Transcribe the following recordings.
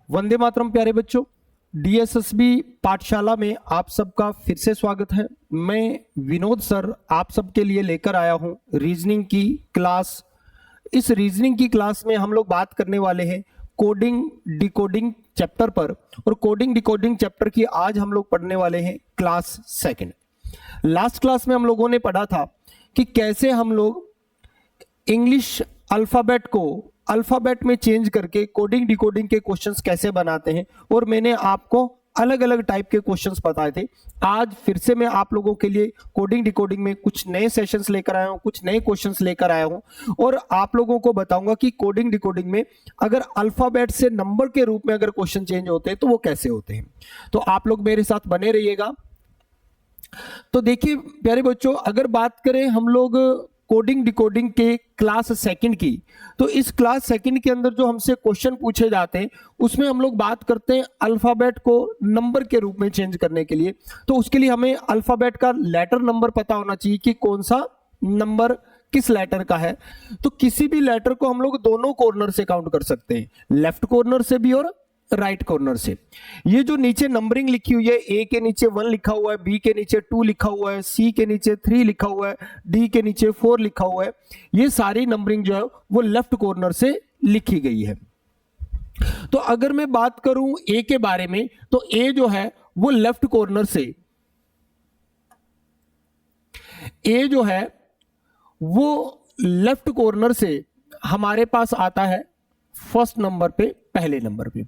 वंदे मातरम प्यारे बच्चों, डीएसएसबी पाठशाला में आप सबका फिर से स्वागत है। मैं विनोद सर आप सबके लिए लेकर आया हूं रीजनिंग की क्लास। इस रीजनिंग की क्लास में हम लोग बात करने वाले हैं कोडिंग डिकोडिंग चैप्टर पर, और कोडिंग डिकोडिंग चैप्टर की आज हम लोग पढ़ने वाले हैं क्लास सेकंड। लास्ट क्लास में हम लोगों ने पढ़ा था कि कैसे हम लोग इंग्लिश अल्फाबेट को अल्फाबेट में चेंज करके कोडिंग डिकोडिंग के क्वेश्चंस कैसे बनाते हैं, और मैंने आपको अलग अलग टाइप के क्वेश्चंस बताए थे। आज फिर से मैं आप लोगों के लिए कोडिंग डिकोडिंग में कुछ नए सेशंस लेकर आया हूं, कुछ नए क्वेश्चंस लेकर आया हूं, और आप लोगों को बताऊंगा कि कोडिंग डिकोडिंग में अगर अल्फाबेट से नंबर के रूप में अगर क्वेश्चन चेंज होते हैं तो वो कैसे होते हैं। तो आप लोग मेरे साथ बने रहिएगा। तो देखिए प्यारे बच्चों, अगर बात करें हम लोग कोडिंग डिकोडिंग के क्लास सेकंड की, तो इस क्लास सेकंड के अंदर जो हमसे क्वेश्चन पूछे जाते हैं उसमें हम लोग बात करते हैं अल्फाबेट को नंबर के रूप में चेंज करने के लिए। तो उसके लिए हमें अल्फाबेट का लेटर नंबर पता होना चाहिए कि कौन सा नंबर किस लेटर का है। तो किसी भी लेटर को हम लोग दोनों कॉर्नर से काउंट कर सकते हैं, लेफ्ट कॉर्नर से भी और राइट कॉर्नर से। ये जो नीचे नंबरिंग लिखी हुई है, ए के नीचे 1 लिखा हुआ है, बी के नीचे 2 लिखा हुआ है, सी के नीचे 3 लिखा हुआ है, डी के नीचे 4 लिखा हुआ है, ये सारी नंबरिंग जो है वो लेफ्ट कॉर्नर से लिखी गई है। तो अगर मैं बात करूं ए के बारे में, तो ए जो है वो लेफ्ट कॉर्नर से, ए जो है वो लेफ्ट कॉर्नर से हमारे पास आता है फर्स्ट नंबर पे, पहले नंबर पे।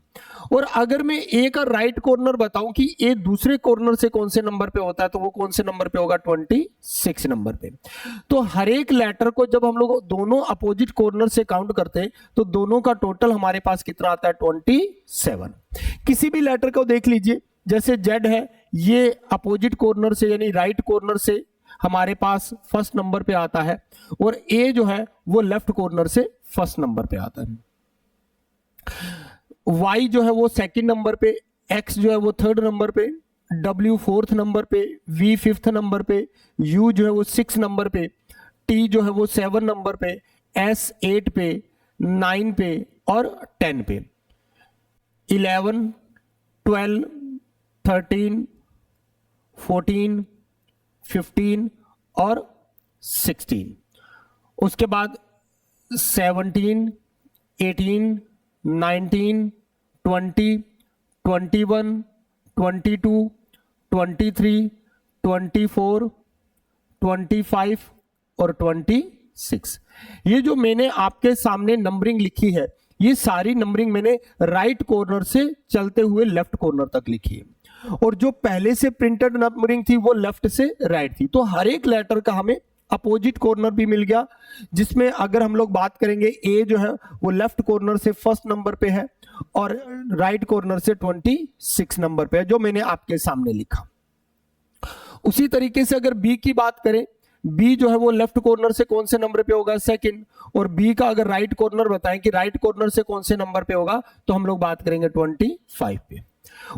और अगर मैं ए का राइट कॉर्नर बताऊं कि ए दूसरे कॉर्नर से कौन से नंबर पे होता है, तो वो कौन से नंबर पे होगा, 26 नंबर पे। तो हर एक लेटर को जब हम लोग दोनों अपोजिट कॉर्नर से काउंट करते हैं तो दोनों का टोटल हमारे पास कितना आता है, 27। किसी भी लेटर को देख लीजिए, जैसे जेड है, ये अपोजिट कॉर्नर से यानी राइट कॉर्नर से हमारे पास फर्स्ट नंबर पे आता है, और ए जो है वो लेफ्ट कॉर्नर से फर्स्ट नंबर पे आता है। Y जो है वो सेकंड नंबर पे, X जो है वो थर्ड नंबर पे, W फोर्थ नंबर पे, V फिफ्थ नंबर पे, U जो है वो 6 नंबर पे, T जो है वो 7 नंबर पे, S 8 पे, 9 पे और 10 पे। 11, 12, 13, 14, 15 और 16। उसके बाद 17, 18, 19, 20, 21, 22, 23, 24, 25 और 26। ये जो मैंने आपके सामने नंबरिंग लिखी है, ये सारी नंबरिंग मैंने राइट कॉर्नर से चलते हुए लेफ्ट कॉर्नर तक लिखी है, और जो पहले से प्रिंटेड नंबरिंग थी वो लेफ्ट से राइट थी। तो हर एक लेटर का हमें अपोजिट कॉर्नर भी मिल गया, जिसमें अगर हम लोग बात करेंगे ए जो है वो लेफ्ट कॉर्नर से फर्स्ट नंबर पे है और राइट कॉर्नर से 26 नंबर पे है, जो मैंने आपके सामने लिखा। उसी तरीके से अगर बी की बात करें, बी जो है वो लेफ्ट कॉर्नर से कौन से नंबर पे होगा, सेकंड। और बी का अगर राइट कॉर्नर बताएं कि राइट कॉर्नर से कौन से नंबर पे होगा, तो हम लोग बात करेंगे 25 पे।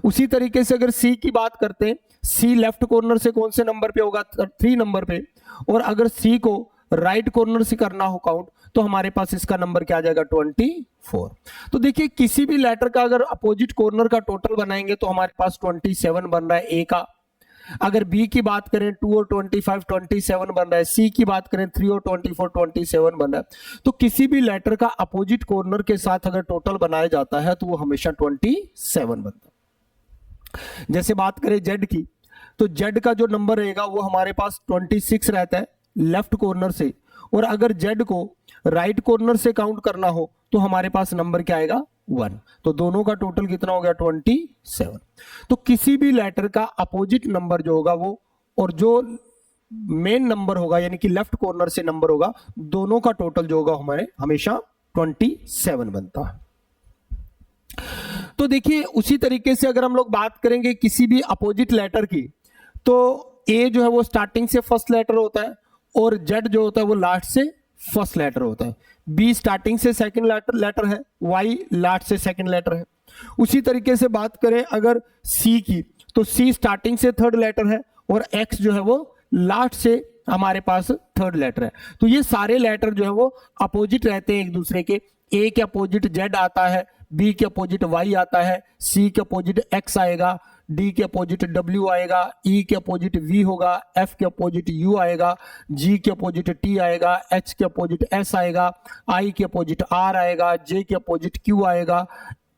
उसी तरीके से अगर सी की बात करते हैं, सी लेफ्ट कॉर्नर से कौन से नंबर पे होगा, 3 नंबर पे। और अगर सी को राइट कॉर्नर से करना हो काउंट, तो हमारे पास इसका नंबर क्या आ जाएगा, 24। तो देखिए किसी भी लेटर का अगर अपोजिट कॉर्नर का टोटल बनाएंगे तो हमारे पास 27 बन रहा है ए का। अगर बी की बात करें 2 और 25 27 बन रहा है, सी की बात करें 3 और 24 27 बन रहा है। तो किसी भी लेटर का अपोजिट कॉर्नर के साथ अगर टोटल बनाया जाता है तो वो हमेशा 27 बनता है। जैसे बात करें जेड की, तो जेड का जो नंबर रहेगा वो हमारे पास 26 रहता है लेफ्ट कॉर्नर से, और अगर जेड को राइट कॉर्नर से काउंट करना हो तो हमारे पास नंबर क्या आएगा, 1। तो दोनों का टोटल कितना हो गया, 27। तो किसी भी लेटर का अपोजिट नंबर जो होगा वो, और जो मेन नंबर होगा यानी कि लेफ्ट कॉर्नर से नंबर होगा, दोनों का टोटल जो होगा हमारे हमेशा 27 बनता है। तो देखिए उसी तरीके से अगर हम लोग बात करेंगे किसी भी अपोजिट लेटर की, तो ए जो है वो स्टार्टिंग से फर्स्ट लेटर होता है, और जेड जो होता है वो लास्ट से फर्स्ट लेटर होता है। बी स्टार्टिंग से सेकंड लेटर है, वाई लास्ट से सेकंड लेटर है। उसी तरीके से बात करें अगर सी की, तो सी स्टार्टिंग से थर्ड लेटर है, और एक्स जो है वो लास्ट से हमारे पास थर्ड लेटर है। तो ये सारे लेटर जो है वो अपोजिट रहते हैं एक दूसरे के। ए के अपोजिट जेड आता है, बी के अपोजिट वाई आता है, सी के अपोजिट एक्स आएगा, डी के अपोजिट डब्ल्यू आएगा, ई के अपोजिट वी होगा, एफ के अपोजिट यू आएगा, जी के अपोजिट टी आएगा, एच के अपोजिट एस आएगा, आई के अपोजिट आर आएगा, जे के अपोजिट क्यू आएगा,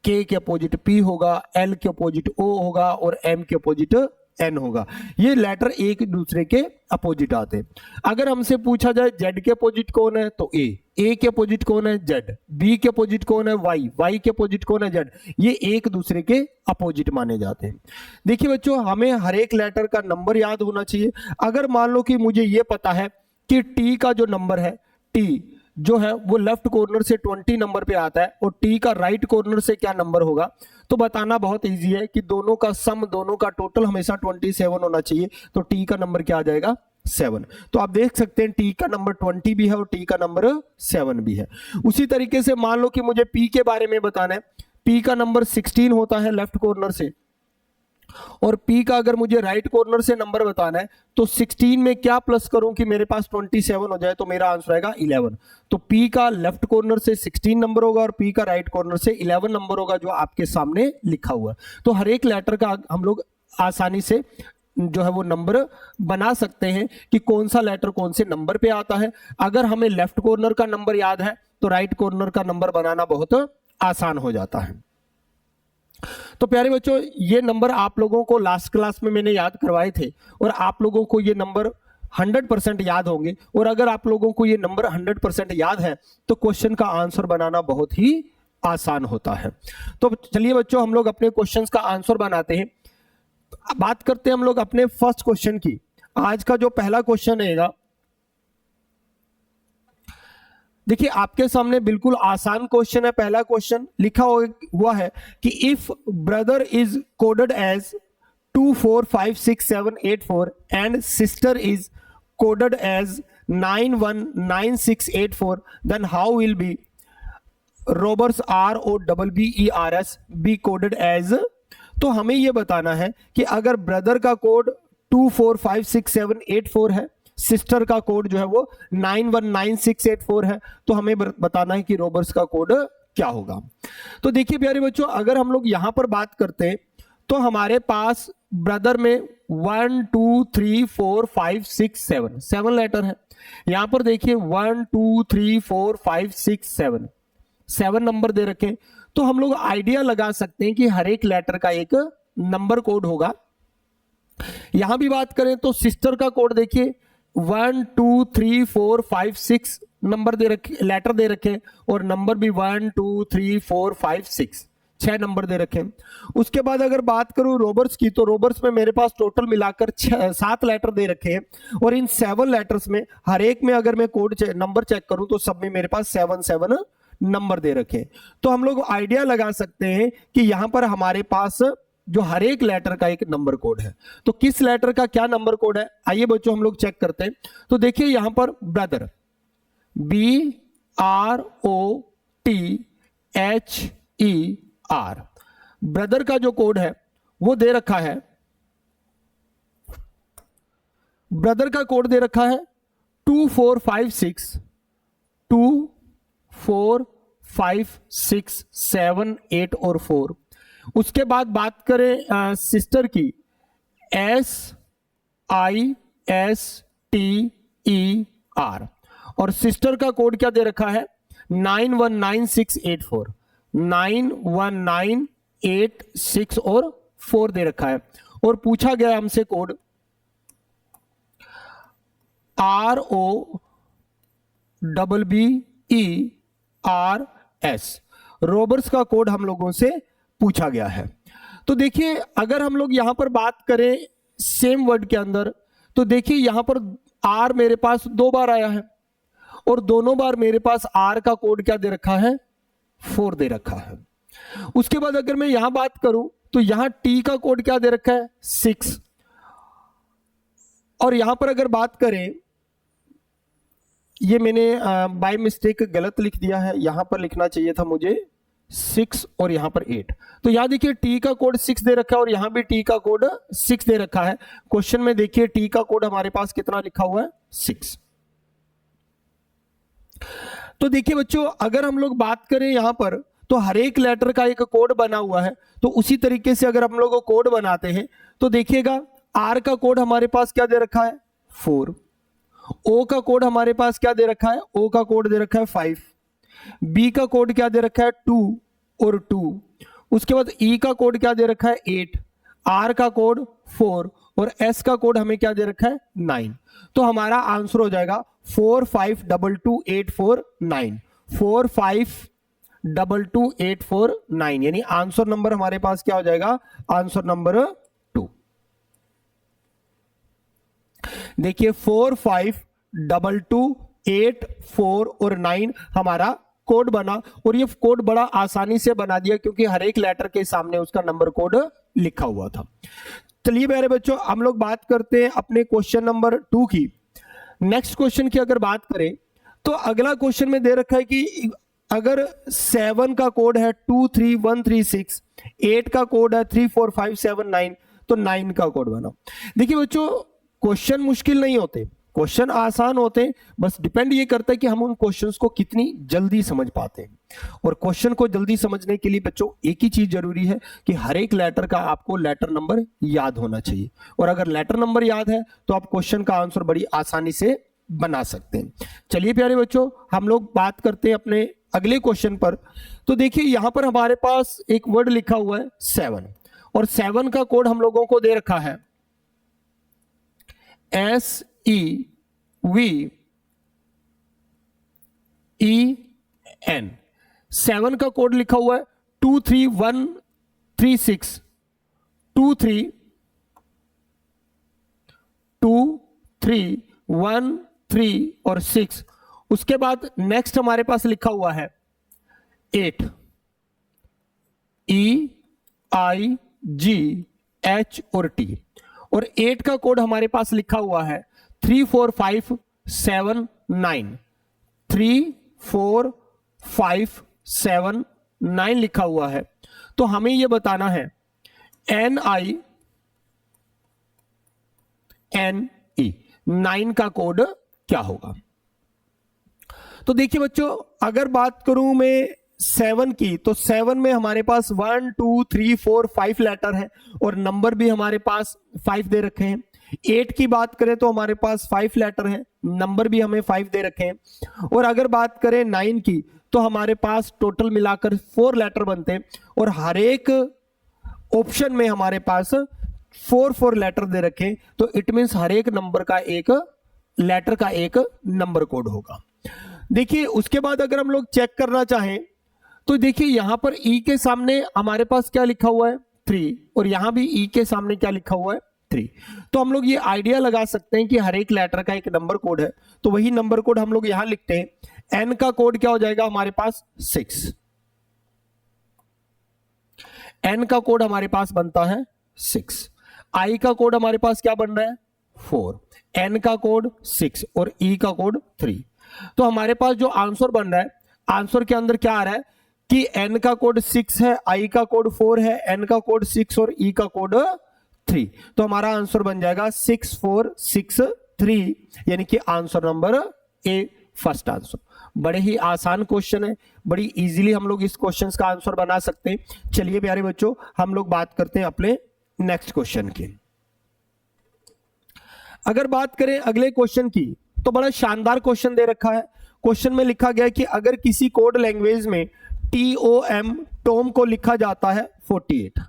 के के अपोजिट पी होगा, एल के अपोजिट ओ होगा और एम के अपोजिट एन होगा। ये लेटर एक दूसरे के अपोजिट आते हैं। अगर हमसे पूछा जाए जेड के अपोजिट कौन है तो ए के अपोजिट कौन है जेड, बी के अपोजिट कौन है वाई के अपोजिट कौन है जेड। ये एक दूसरे के अपोजिट माने जाते हैं। देखिए बच्चों, हमें हर एक लेटर का नंबर याद होना चाहिए। अगर मान लो कि मुझे ये पता है कि टी का जो नंबर है, टी जो है वो लेफ्ट कॉर्नर से 20 नंबर पे आता है और टी का राइट कॉर्नर से क्या नंबर होगा, तो बताना बहुत इजी है कि दोनों का सम, दोनों का टोटल हमेशा 27 होना चाहिए। तो टी का नंबर क्या आ जाएगा 7। तो आप देख सकते हैं टी का नंबर 20 भी है और टी का नंबर 7 भी है। उसी तरीके से मान लो कि मुझे पी के बारे में बताना है, पी का नंबर 16 होता है लेफ्ट कॉर्नर से, और P का अगर मुझे राइट कॉर्नर से नंबर बताना है तो 16 में क्या प्लस करूं कि मेरे पास 27 हो जाए, तो मेरा आंसर आएगा 11। तो P का लेफ्ट कॉर्नर से 16 नंबर होगा और P का राइट कॉर्नर से 11 नंबर होगा, जो आपके सामने लिखा हुआ है। तो हर एक लेटर का हम लोग आसानी से जो है वो नंबर बना सकते हैं कि कौन सा लेटर कौन से नंबर पे आता है। अगर हमें लेफ्ट कॉर्नर का नंबर याद है तो राइट कॉर्नर का नंबर बनाना बहुत आसान हो जाता है। तो प्यारे बच्चों, ये नंबर आप लोगों को लास्ट क्लास में मैंने याद करवाए थे और आप लोगों को ये नंबर 100% याद होंगे। और अगर आप लोगों को ये नंबर 100% याद है तो क्वेश्चन का आंसर बनाना बहुत ही आसान होता है। तो चलिए बच्चों, हम लोग अपने क्वेश्चंस का आंसर बनाते हैं। बात करते हैं हम लोग अपने फर्स्ट क्वेश्चन की। आज का जो पहला क्वेश्चन रहेगा, देखिए आपके सामने बिल्कुल आसान क्वेश्चन है। पहला क्वेश्चन लिखा हुआ है कि if brother is coded as 245678 and sister is coded as 919684 then how will be robbers ROBBERS be coded as. तो हमें यह बताना है कि अगर ब्रदर का कोड 245678 है, सिस्टर का कोड जो है वो 919684 है, तो हमें बताना है कि रॉबर्स का कोड क्या होगा। तो देखिए प्यारे बच्चों, अगर हम लोग यहां पर बात करते हैं तो हमारे पास ब्रदर में 1 2 3 4 5 6 7 लेटर है। यहां पर देखिए 1 2 3 4 5 6 7 नंबर दे रखे। तो हम लोग आइडिया लगा सकते हैं कि हर एक लेटर का एक नंबर कोड होगा। यहां भी बात करें तो सिस्टर का कोड देखिए 1 2 3 4 5 6 नंबर दे रखे, लेटर दे रखे और नंबर भी 1 2 3 4 5 6 नंबर दे रखे। उसके बाद अगर बात करूं रॉबर्स की, तो रॉबर्स में मेरे पास टोटल मिलाकर 7 लेटर दे रखे हैं और इन 7 लेटर्स में हर एक में अगर मैं कोड नंबर चेक करूं तो सब में मेरे पास 7 नंबर दे रखे। तो हम लोग आइडिया लगा सकते हैं कि यहां पर हमारे पास जो हर एक लेटर का एक नंबर कोड है। तो किस लेटर का क्या नंबर कोड है, आइए बच्चों हम लोग चेक करते हैं। तो देखिए यहां पर ब्रदर BROTHER, ब्रदर का जो कोड है वो दे रखा है, ब्रदर का कोड दे रखा है 2456 7 8 और 4। उसके बाद बात करें सिस्टर की SISTER, और सिस्टर का कोड क्या दे रखा है 919684, 9196 और 4 दे रखा है। और पूछा गया हमसे कोड ROBBERS, रॉबर्स का कोड हम लोगों से पूछा गया है। तो देखिए अगर हम लोग यहां पर बात करें सेम वर्ड के अंदर, तो देखिए यहां पर R मेरे पास 2 बार आया है और दोनों बार मेरे पास R का कोड क्या दे रखा है 4 दे रखा है। उसके बाद अगर मैं यहां बात करूं तो यहां T का कोड क्या दे रखा है 6, और यहां पर अगर बात करें, ये मैंने बाय मिस्टेक गलत लिख दिया है, यहां पर लिखना चाहिए था मुझे 6 और यहां पर 8। तो यहां देखिए T का कोड 6 दे रखा है और यहां भी T का कोड 6 दे रखा है। क्वेश्चन में देखिए T का कोड हमारे पास कितना लिखा हुआ है 6। तो देखिए बच्चों, अगर हम लोग बात करें यहां पर, तो हर एक लेटर का एक कोड बना हुआ है। तो उसी तरीके से अगर हम लोग कोड बनाते हैं तो देखिएगा आर का कोड हमारे पास क्या दे रखा है 4, ओ का कोड हमारे पास क्या दे रखा है, ओ का कोड दे रखा है 5, बी का कोड क्या दे रखा है 2 और 2, उसके बाद ई का कोड क्या दे रखा है 8, आर का कोड 4 और एस का कोड हमें क्या दे रखा है 9। तो हमारा आंसर हो जाएगा 4522849, 4522849, यानी आंसर नंबर हमारे पास क्या हो जाएगा, आंसर नंबर 2। देखिए 45228 और 9 हमारा कोड बना, और ये कोड बड़ा आसानी से बना दिया क्योंकि हर एक लेटर के सामने उसका नंबर कोड लिखा हुआ था। चलिए प्यारे बच्चों, हम लोग बात करते हैं अपने क्वेश्चन नंबर 2 की। नेक्स्ट क्वेश्चन की अगर बात करें तो अगला क्वेश्चन में दे रखा है कि अगर 7 का कोड है 23136, 8 का कोड है 34579, तो 9 का कोड बनाओ। देखिए बच्चों, क्वेश्चन मुश्किल नहीं होते, क्वेश्चन आसान होते हैं, बस डिपेंड ये करता है कि हम उन क्वेश्चंस को कितनी जल्दी समझ पाते हैं। और क्वेश्चन को जल्दी समझने के लिए बच्चों एक ही चीज जरूरी है कि हर एक लेटर का आपको लेटर नंबर याद होना चाहिए, और अगर लेटर नंबर याद है तो आप क्वेश्चन का आंसर बड़ी आसानी से बना सकते हैं। चलिए प्यारे बच्चों, हम लोग बात करते हैं अपने अगले क्वेश्चन पर। तो देखिए यहां पर हमारे पास एक वर्ड लिखा हुआ है 7, और 7 का कोड हम लोगों को दे रखा है SEVEN। 7 का कोड लिखा हुआ है 23136, 2313 और 6। उसके बाद नेक्स्ट हमारे पास लिखा हुआ है 8, EIGH और T, और 8 का कोड हमारे पास लिखा हुआ है 34579, 34579 लिखा हुआ है। तो हमें यह बताना है NINE 9 का कोड क्या होगा। तो देखिए बच्चों, अगर बात करूं मैं 7 की, तो 7 में हमारे पास 1 2 3 4 5 लेटर है और नंबर भी हमारे पास 5 दे रखे हैं। 8 की बात करें तो हमारे पास 5 लेटर है, नंबर भी हमें 5 दे रखे हैं। और अगर बात करें 9 की तो हमारे पास टोटल मिलाकर 4 लेटर बनते हैं, और हर एक ऑप्शन में हमारे पास 4 लेटर दे रखे हैं। तो इट मींस हर एक नंबर का एक लेटर का एक नंबर कोड होगा। देखिए उसके बाद अगर हम लोग चेक करना चाहें तो देखिए यहां पर ई के सामने हमारे पास क्या लिखा हुआ है 3, और यहां भी ई के सामने क्या लिखा हुआ है 3। तो हम लोग ये आइडिया लगा सकते हैं कि हर एक लेटर का एक नंबर कोड है, तो वही नंबर कोड हम लोग यहां लिखते हैं। एन का कोड क्या हो जाएगा हमारे पास 6, एन का कोड हमारे पास बनता है 6, आई का कोड हमारे पास क्या बन रहा है 4, एन का कोड 6 और ई का कोड 3। तो हमारे पास जो आंसर बन रहा है, आंसर के अंदर क्या आ रहा है कि एन का कोड 6 है, आई का कोड 4 है, एन का कोड 6 और ई का कोड 3। तो हमारा आंसर बन जाएगा 6463, यानी कि answer number A, first answer. बड़े ही आसान क्वेश्चन है, बड़ी इजीली हम लोग इस क्वेश्चन का आंसर बना सकते हैं। चलिए प्यारे बच्चों, हम लोग बात करते हैं अपने नेक्स्ट क्वेश्चन की। अगर बात करें अगले क्वेश्चन की तो बड़ा शानदार क्वेश्चन दे रखा है। क्वेश्चन में लिखा गया है कि अगर किसी कोड लैंग्वेज में TOM टॉम को लिखा जाता है 48,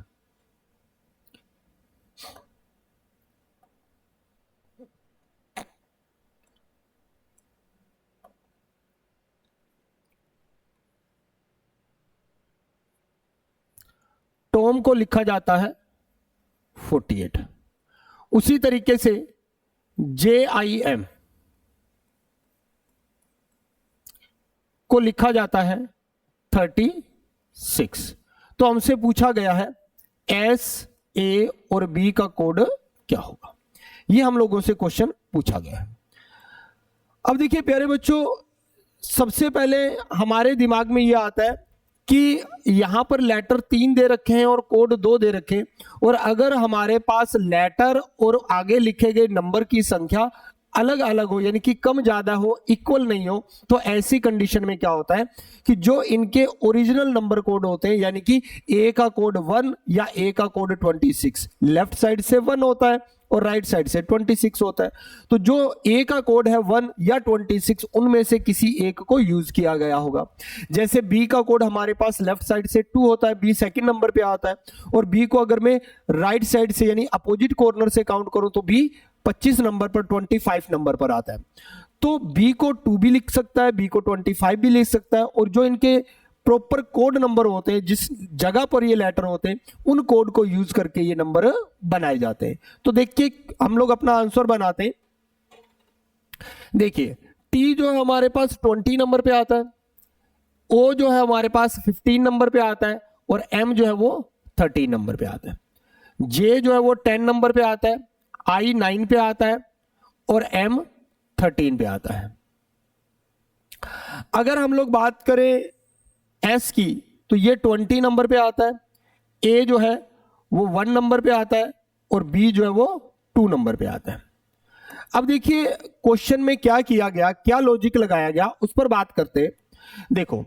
टॉम को लिखा जाता है 48, उसी तरीके से JIM को लिखा जाता है 36। तो हमसे पूछा गया है S, A और B का कोड क्या होगा। ये हम लोगों से क्वेश्चन पूछा गया है। अब देखिए प्यारे बच्चों, सबसे पहले हमारे दिमाग में ये आता है कि यहां पर लेटर 3 दे रखे हैं और कोड 2 दे रखे हैं, और अगर हमारे पास लेटर और आगे लिखे गए नंबर की संख्या अलग अलग हो, यानी कि कम ज्यादा हो, इक्वल नहीं हो, तो ऐसी कंडीशन में क्या होता है कि जो इनके ओरिजिनल नंबर कोड होते हैं, यानी कि ए का कोड 1 या ए का कोड 26, लेफ्ट साइड से 1 होता है और राइट साइड से 26 होता है, तो जो ए का कोड है 1 या 26, उनमें से किसी एक को यूज किया गया होगा। जैसे बी का कोड हमारे पास लेफ्ट साइड से 2 होता है, बी सेकंड नंबर पे आता है, और बी को अगर मैं राइट साइड से यानी अपोजिट कॉर्नर से काउंट करूं तो बी 25 नंबर पर 25 नंबर पर आता है। तो बी को 2 भी लिख सकता है, बी को 25 भी लिख सकता है, और जो इनके प्रॉपर कोड नंबर होते हैं, जिस जगह पर ये लेटर होते हैं, उन कोड को यूज करके ये नंबर बनाए जाते हैं। तो देखिए हम लोग अपना आंसर बनाते हैं। देखिए टी जो है हमारे पास 20 नंबर पे आता है, ओ जो है हमारे पास 15 नंबर पे आता है, और एम जो है वो 13 नंबर पे आता है, जे जो है वो 10 नंबर पे आता है, आई 9 पे आता है, और एम 13 पे आता है। अगर हम लोग बात करें एस की, तो ये 20 नंबर पे आता है, ए जो है वो 1 नंबर पे आता है, और बी जो है वो 2 नंबर पे आता है। अब देखिए क्वेश्चन में क्या किया गया, क्या लॉजिक लगाया गया, उस पर बात करते हैं। देखो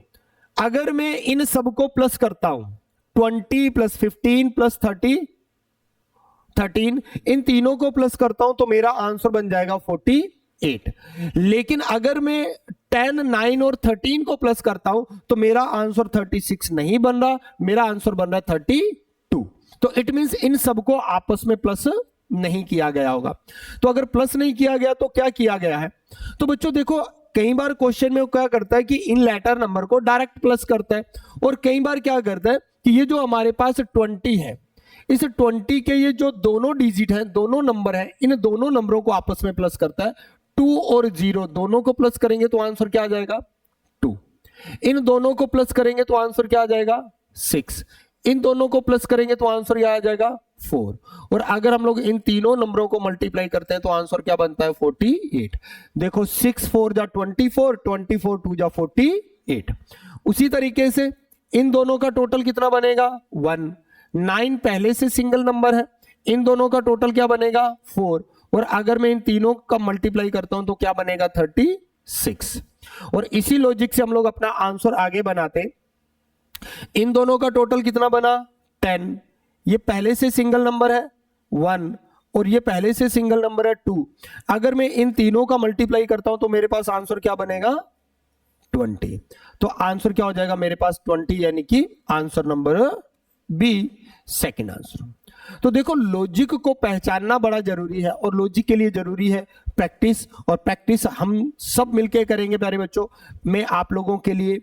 अगर मैं इन सबको प्लस करता हूं, 20 प्लस 15 प्लस 13, इन तीनों को प्लस करता हूं तो मेरा आंसर बन जाएगा 48। लेकिन अगर मैं 10, 9 और 13 को प्लस करता हूं तो मेरा आंसर 36 नहीं बन रहा, मेरा आंसर बन रहा है 32। तो इट मींस इन सबको आपस में प्लस नहीं किया गया होगा। तो अगर प्लस नहीं किया गया तो क्या किया गया है? तो बच्चों देखो कई बार क्वेश्चन में क्या करता है कि इन लेटर नंबर को डायरेक्ट प्लस करता है, और कई बार क्या करता है कि ये जो हमारे पास 20 है, इस 20 के ये जो दोनों डिजिट हैं, दोनों नंबर हैं, इन दोनों नंबरों को आपस में प्लस करता है। 2 और 0 दोनों को प्लस करेंगे तो आंसर क्या आ जाएगा? 2। इन दोनों को प्लस करेंगे तो आंसर क्या आ जाएगा? 6। इन दोनों को प्लस करेंगे तो आंसर क्या आ जाएगा? 4। और अगर हम लोग इन तीनों नंबरों को मल्टीप्लाई करते हैं तो आंसर क्या बनता है? 48। देखो 6 4 जा 24, 24 2 जा 48। उसी तरीके से इन दोनों का टोटल कितना बनेगा? 1। 9 पहले से सिंगल नंबर है, इन दोनों का टोटल क्या बनेगा? 4। और अगर मैं इन तीनों का मल्टीप्लाई करता हूं तो क्या बनेगा? 36। और इसी लॉजिक से हम लोग अपना आंसर आगे बनाते हैं। इन दोनों का टोटल कितना बना? 10। ये पहले से सिंगल नंबर है 1, और ये पहले से सिंगल नंबर है 2। अगर मैं इन तीनों का मल्टीप्लाई करता हूं तो मेरे पास आंसर क्या बनेगा? 20। तो आंसर क्या हो जाएगा मेरे पास? 20, यानी कि answer number B, second answer. तो देखो लॉजिक को पहचानना बड़ा जरूरी है, और लॉजिक के लिए जरूरी है प्रैक्टिस, और प्रैक्टिस हम सब मिलकर करेंगे प्यारे बच्चों। मैं आप लोगों के लिए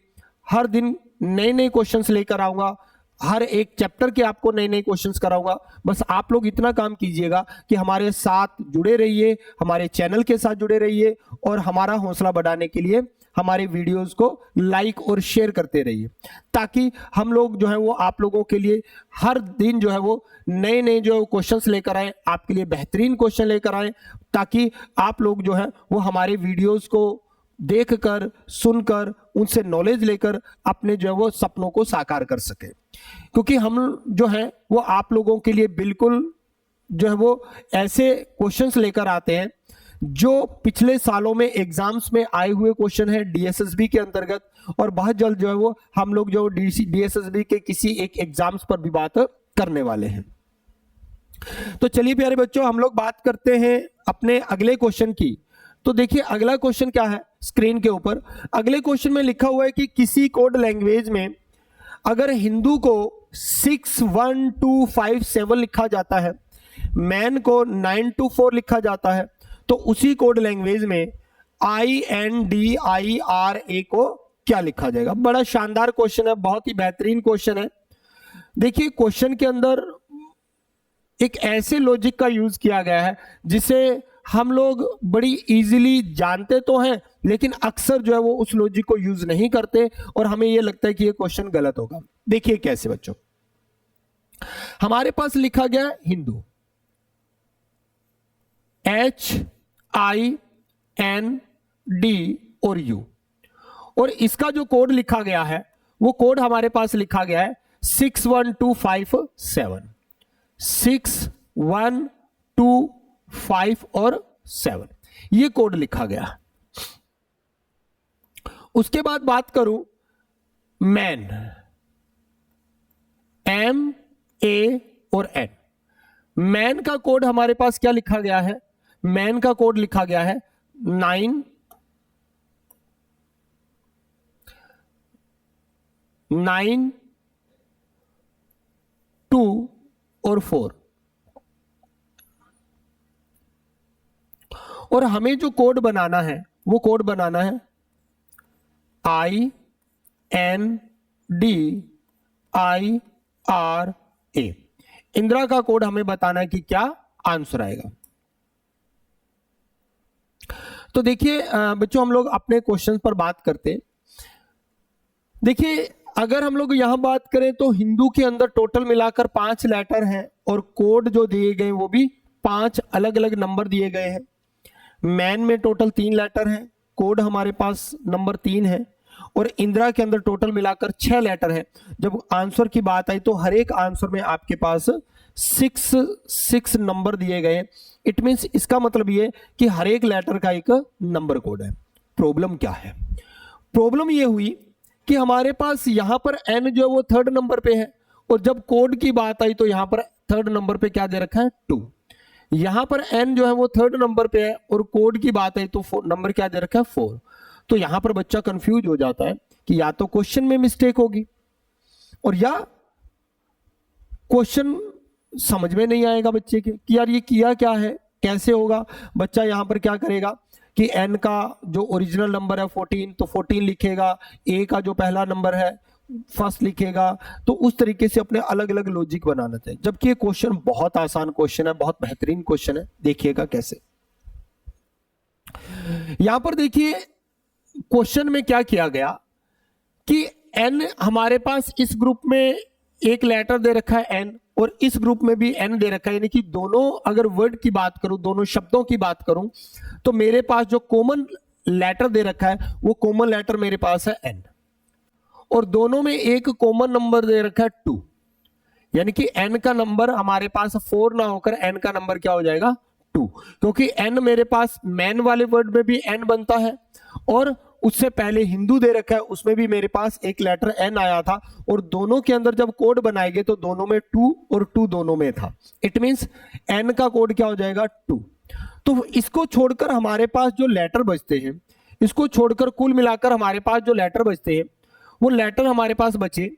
हर दिन नए नए क्वेश्चंस लेकर आऊंगा, हर एक चैप्टर के आपको नए नए क्वेश्चंस कराऊंगा। बस आप लोग इतना काम कीजिएगा कि हमारे साथ जुड़े रहिए, हमारे चैनल के साथ जुड़े रहिए, और हमारा हौसला बढ़ाने के लिए हमारे वीडियोस को लाइक और शेयर करते रहिए, ताकि हम लोग जो है वो आप लोगों के लिए हर दिन जो है वो नए नए जो क्वेश्चंस लेकर आए, आपके लिए बेहतरीन क्वेश्चन लेकर आए, ताकि आप लोग जो है वो हमारे वीडियोस को देखकर, सुनकर, उनसे नॉलेज लेकर अपने जो है वो सपनों को साकार कर सके। क्योंकि हम जो है वो आप लोगों के लिए बिल्कुल जो है वो ऐसे क्वेश्चंस लेकर आते हैं जो पिछले सालों में एग्जाम्स में आए हुए क्वेश्चन है डीएसएसबी के अंतर्गत, और बहुत जल्द जो है वो हम लोग जो डीएसएसबी के किसी एक एग्जाम्स पर भी बात करने वाले हैं। तो चलिए प्यारे बच्चों हम लोग बात करते हैं अपने अगले क्वेश्चन की। तो देखिए अगला क्वेश्चन क्या है स्क्रीन के ऊपर। अगले क्वेश्चन में लिखा हुआ है कि किसी कोड लैंग्वेज में अगर हिंदू को 61257 लिखा जाता है, मैन को 924 लिखा जाता है, तो उसी कोड लैंग्वेज में INDIRA को क्या लिखा जाएगा? बड़ा शानदार क्वेश्चन है, बहुत ही बेहतरीन क्वेश्चन है। देखिए क्वेश्चन के अंदर एक ऐसे लॉजिक का यूज किया गया है जिसे हम लोग बड़ी इजीली जानते तो हैं, लेकिन अक्सर जो है वो उस लॉजिक को यूज नहीं करते, और हमें ये लगता है कि ये क्वेश्चन गलत होगा। देखिए कैसे बच्चों, हमारे पास लिखा गया है हिंदू, HIND और U, और इसका जो कोड लिखा गया है वो कोड हमारे पास लिखा गया है 61257, 6 1 2 5 और 7। ये कोड लिखा गया। उसके बाद बात करूं मैन, MA और N। मैन का कोड हमारे पास क्या लिखा गया है? मैन का कोड लिखा गया है 9 2 और 4। और हमें जो कोड बनाना है वो कोड बनाना है INDIRA। इंदिरा का कोड हमें बताना है कि क्या आंसर आएगा। तो देखिए बच्चों, हम लोग अपने क्वेश्चन पर बात करते हैं। देखिए अगर हम लोग यहां बात करें तो हिंदू के अंदर टोटल मिलाकर 5 लेटर हैं और कोड जो दिए गए वो भी 5 अलग अलग नंबर दिए गए हैं। मैन में टोटल 3 लेटर हैं, कोड हमारे पास नंबर 3 है, और इंदिरा के अंदर टोटल मिलाकर 6 लेटर है। जब आंसर की बात आई तो हर एक आंसर में आपके पास 6 नंबर दिए गए। इट मींस इसका मतलब ये कि हर एक लेटर का एक नंबर कोड है। प्रॉब्लम क्या है? प्रॉब्लम ये हुई कि हमारे पास यहां पर n जो है वो 3rd नंबर पे है, और जब कोड की बात आई तो यहां पर 3rd नंबर पे क्या दे रखा है? 2। यहां पर n जो है वो 3rd नंबर पे है और कोड की बात आई तो नंबर क्या दे रखा है? 4। तो यहां पर बच्चा कंफ्यूज हो जाता है कि या तो क्वेश्चन में मिस्टेक होगी और या क्वेश्चन समझ में नहीं आएगा बच्चे के कि यार ये किया क्या है, कैसे होगा। बच्चा यहां पर क्या करेगा कि n का जो ओरिजिनल नंबर है 14, तो 14 लिखेगा, a का जो पहला नंबर है फर्स्ट लिखेगा। तो उस तरीके से अपने अलग अलग लॉजिक बनाना चाहिए, जबकि ये क्वेश्चन बहुत आसान क्वेश्चन है, बहुत बेहतरीन क्वेश्चन है। देखिएगा कैसे। यहां पर देखिए क्वेश्चन में क्या किया गया कि n हमारे पास इस ग्रुप में एक लेटर दे रखा है n, और इस ग्रुप में भी n दे रखा है। यानी कि दोनों अगर वर्ड की बात करूं, दोनों शब्दों की बात करूं, तो मेरे पास जो कॉमन लेटर दे रखा है वो कॉमन लेटर मेरे पास है n, और दोनों में एक कॉमन नंबर दे रखा है 2। यानी कि n का नंबर हमारे पास 4 ना होकर n का नंबर क्या हो जाएगा? 2, क्योंकि n मेरे पास मैन वाले वर्ड में भी n बनता है, और उससे पहले हिंदू दे रखा है उसमें भी मेरे पास एक लेटर n आया था, और दोनों के अंदर जब कोड बनाए गए तो दोनों में 2 और 2 दोनों में था। इट मींस n का कोड क्या हो जाएगा? 2। तो इसको छोड़कर हमारे पास जो लेटर बचते हैं, इसको छोड़कर कुल मिलाकर हमारे पास जो लेटर बचते हैं वो लेटर हमारे पास बचे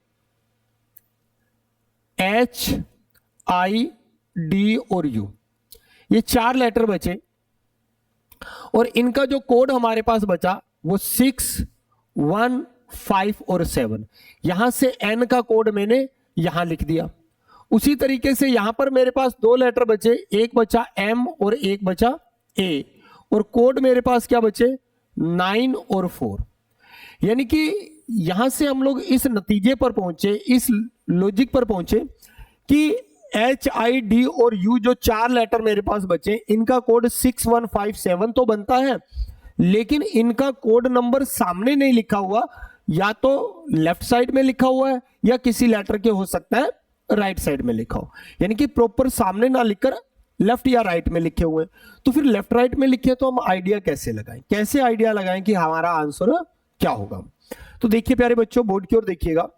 H, I, D और U। ये 4 लेटर बचे, और इनका जो कोड हमारे पास बचा वो 6, 1, 5 और 7। यहां से n का कोड मैंने यहां लिख दिया। उसी तरीके से यहां पर मेरे पास 2 लेटर बचे, एक बचा M और एक बचा A, और कोड मेरे पास क्या बचे? 9 और 4। यानी कि यहां से हम लोग इस नतीजे पर पहुंचे, इस लॉजिक पर पहुंचे कि H, I, D और U जो 4 लेटर मेरे पास बचे, इनका कोड 6, 1, 5, 7 तो बनता है, लेकिन इनका कोड नंबर सामने नहीं लिखा हुआ, या तो लेफ्ट साइड में लिखा हुआ है या किसी लेटर के हो सकता है राइट साइड में लिखा हो। यानी कि प्रॉपर सामने ना लिखकर लेफ्ट या राइट में लिखे हुए। तो फिर लेफ्ट राइट में लिखे तो हम आइडिया कैसे लगाएं, कैसे आइडिया लगाएं कि हमारा आंसर क्या होगा। तो देखिए प्यारे बच्चों, बोर्ड की ओर देखिएगा।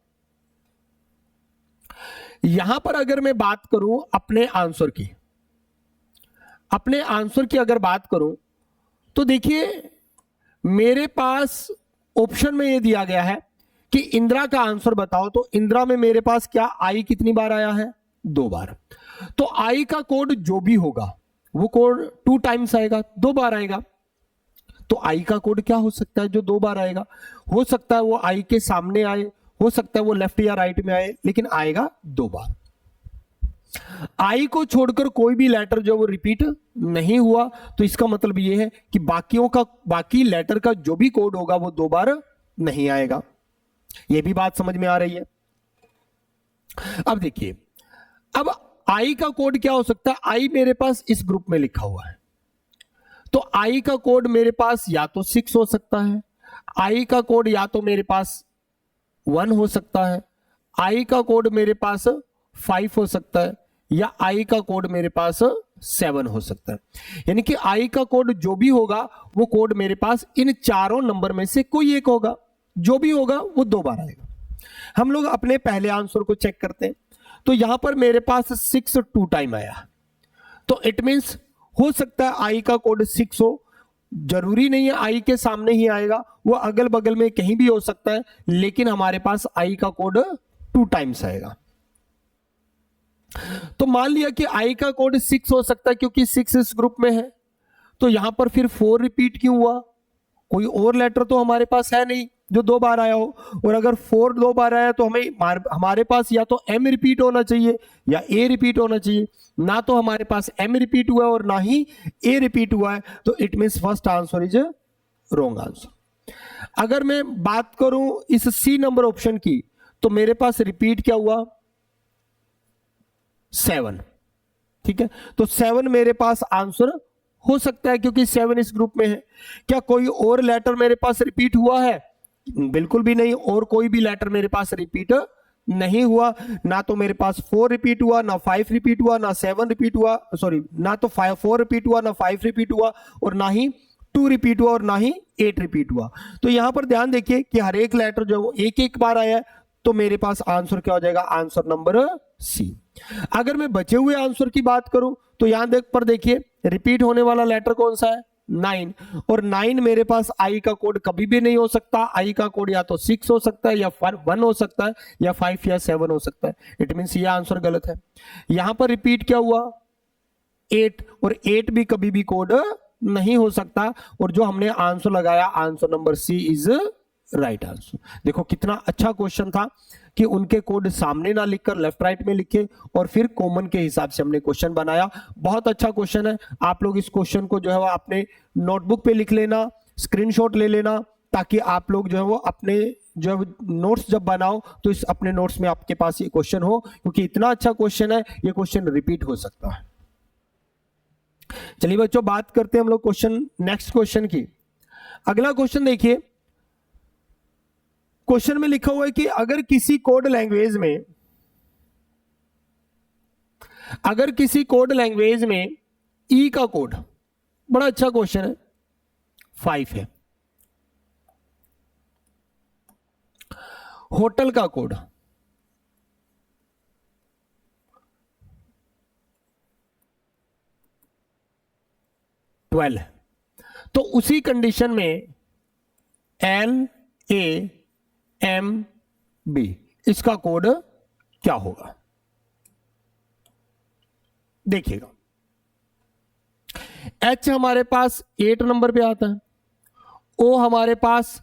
यहां पर अगर मैं बात करूं अपने आंसर की, अगर बात करूं तो देखिए मेरे पास ऑप्शन में ये दिया गया है कि इंदिरा का आंसर बताओ। तो इंदिरा में मेरे पास क्या आई कितनी बार आया है? 2 बार। तो आई का कोड जो भी होगा वो कोड 2 टाइम्स आएगा, 2 बार आएगा। तो आई का कोड क्या हो सकता है जो 2 बार आएगा? हो सकता है वो आई के सामने आए, हो सकता है वो लेफ्ट या राइट में आए, लेकिन आएगा 2 बार। आई को छोड़कर कोई भी लेटर जो वो रिपीट नहीं हुआ, तो इसका मतलब ये है कि बाकी लेटर का जो भी कोड होगा वो 2 बार नहीं आएगा। ये भी बात समझ में आ रही है। अब देखिए, अब आई का कोड क्या हो सकता है? आई मेरे पास इस ग्रुप में लिखा हुआ है, तो आई का कोड मेरे पास या तो 6 हो सकता है, आई का कोड या तो मेरे पास 1 हो सकता है, आई का कोड मेरे पास 5 हो सकता है, या आई का कोड मेरे पास 7 हो सकता है। यानी कि आई का कोड जो भी होगा वो कोड मेरे पास इन चारों नंबर में से कोई एक होगा, जो भी होगा वो 2 बार आएगा। हम लोग अपने पहले आंसर को चेक करते हैं। तो यहां पर मेरे पास 6 2 टाइम आया, तो इट मींस हो सकता है आई का कोड 6 हो, जरूरी नहीं है आई के सामने ही आएगा, वो अगल बगल में कहीं भी हो सकता है, लेकिन हमारे पास आई का कोड 2 टाइम्स आएगा। तो मान लिया कि आई का कोड 6 हो सकता है क्योंकि 6 इस ग्रुप में है, तो यहां पर फिर 4 रिपीट क्यों हुआ? कोई और लेटर तो हमारे पास है नहीं जो 2 बार आया हो, और अगर 4 2 बार आया तो हमारे पास या तो एम रिपीट होना चाहिए या ए रिपीट होना चाहिए, ना तो हमारे पास एम रिपीट हुआ है और ना ही ए रिपीट हुआ है, तो it means first answer is wrong answer. अगर मैं बात करूं इस सी नंबर ऑप्शन की, तो मेरे पास रिपीट क्या हुआ? 7। ठीक है, तो 7 मेरे पास आंसर हो सकता है क्योंकि 7 इस ग्रुप में है। क्या कोई और लेटर मेरे पास रिपीट हुआ है? बिल्कुल भी नहीं, और कोई भी लेटर मेरे पास रिपीट नहीं हुआ। ना तो मेरे पास 4 रिपीट हुआ, ना 5 रिपीट हुआ, ना 7 रिपीट हुआ, सॉरी ना तो 4 रिपीट हुआ, ना 5 रिपीट हुआ, और ना ही 2 रिपीट हुआ, और ना ही 8 रिपीट हुआ। तो यहां पर ध्यान देखिए कि हर एक लेटर जो वो एक एक बार आया है, तो मेरे पास आंसर क्या हो जाएगा? Answer number C. अगर मैं बचे हुए आंसर की बात करूं, तो यहां पर देखिए रिपीट होने वाला लेटर कौन सा है? 9, और 9 मेरे पास आई का कोड कभी भी नहीं हो सकता। आई का कोड या तो 6 हो सकता है, या 1 हो सकता है, या 5 या 7 हो सकता है। इट मींस ये आंसर गलत है। यहां पर रिपीट क्या हुआ? 8, और 8 भी कभी भी कोड नहीं हो सकता, और जो हमने आंसर लगाया answer number C is right answer. देखो कितना अच्छा क्वेश्चन था कि उनके कोड सामने ना लिखकर लेफ्ट राइट में लिखे, और फिर कॉमन के हिसाब से हमने क्वेश्चन बनाया। बहुत अच्छा क्वेश्चन है। आप लोग इस क्वेश्चन को जो है वो अपने नोटबुक पे लिख लेना, स्क्रीनशॉट ले लेना, ताकि आप लोग जो है वो अपने जो नोट्स जब बनाओ तो इस अपने नोट्स में आपके पास ये क्वेश्चन हो, क्योंकि इतना अच्छा क्वेश्चन है, ये क्वेश्चन रिपीट हो सकता है। चलिए बच्चों, बात करते हैं हम लोग क्वेश्चन, नेक्स्ट क्वेश्चन की। अगला क्वेश्चन देखिए, क्वेश्चन में लिखा हुआ है कि अगर किसी कोड लैंग्वेज में ई का कोड, बड़ा अच्छा क्वेश्चन है, 5 है। होटल का कोड 12 है, तो उसी कंडीशन में LAMB इसका कोड क्या होगा? देखिएगा, H हमारे पास 8 नंबर पे आता है, O हमारे पास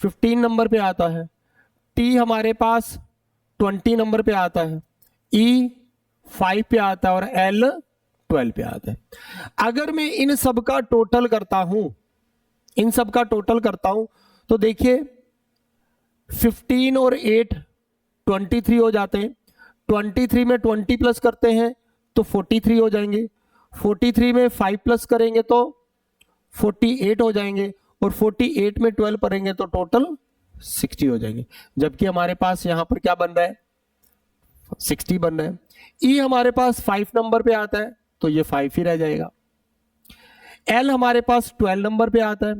15 नंबर पे आता है, T हमारे पास 20 नंबर पे आता है, E 5 पे आता है, और L 12 पे आता है। अगर मैं इन सब का टोटल करता हूं, तो देखिए 15 और 8 23 हो जाते हैं। 23 में 20 प्लस करते हैं तो 43 हो जाएंगे। 43 में 5 प्लस करेंगे तो 48 हो जाएंगे, और 48 में 12 करेंगे तो टोटल 60 हो जाएंगे। जबकि हमारे पास यहां पर क्या बन रहा है? 60 बन रहा है। ई हमारे पास 5 नंबर पे आता है, तो ये 5 ही रह जाएगा। एल हमारे पास 12 नंबर पे आता है,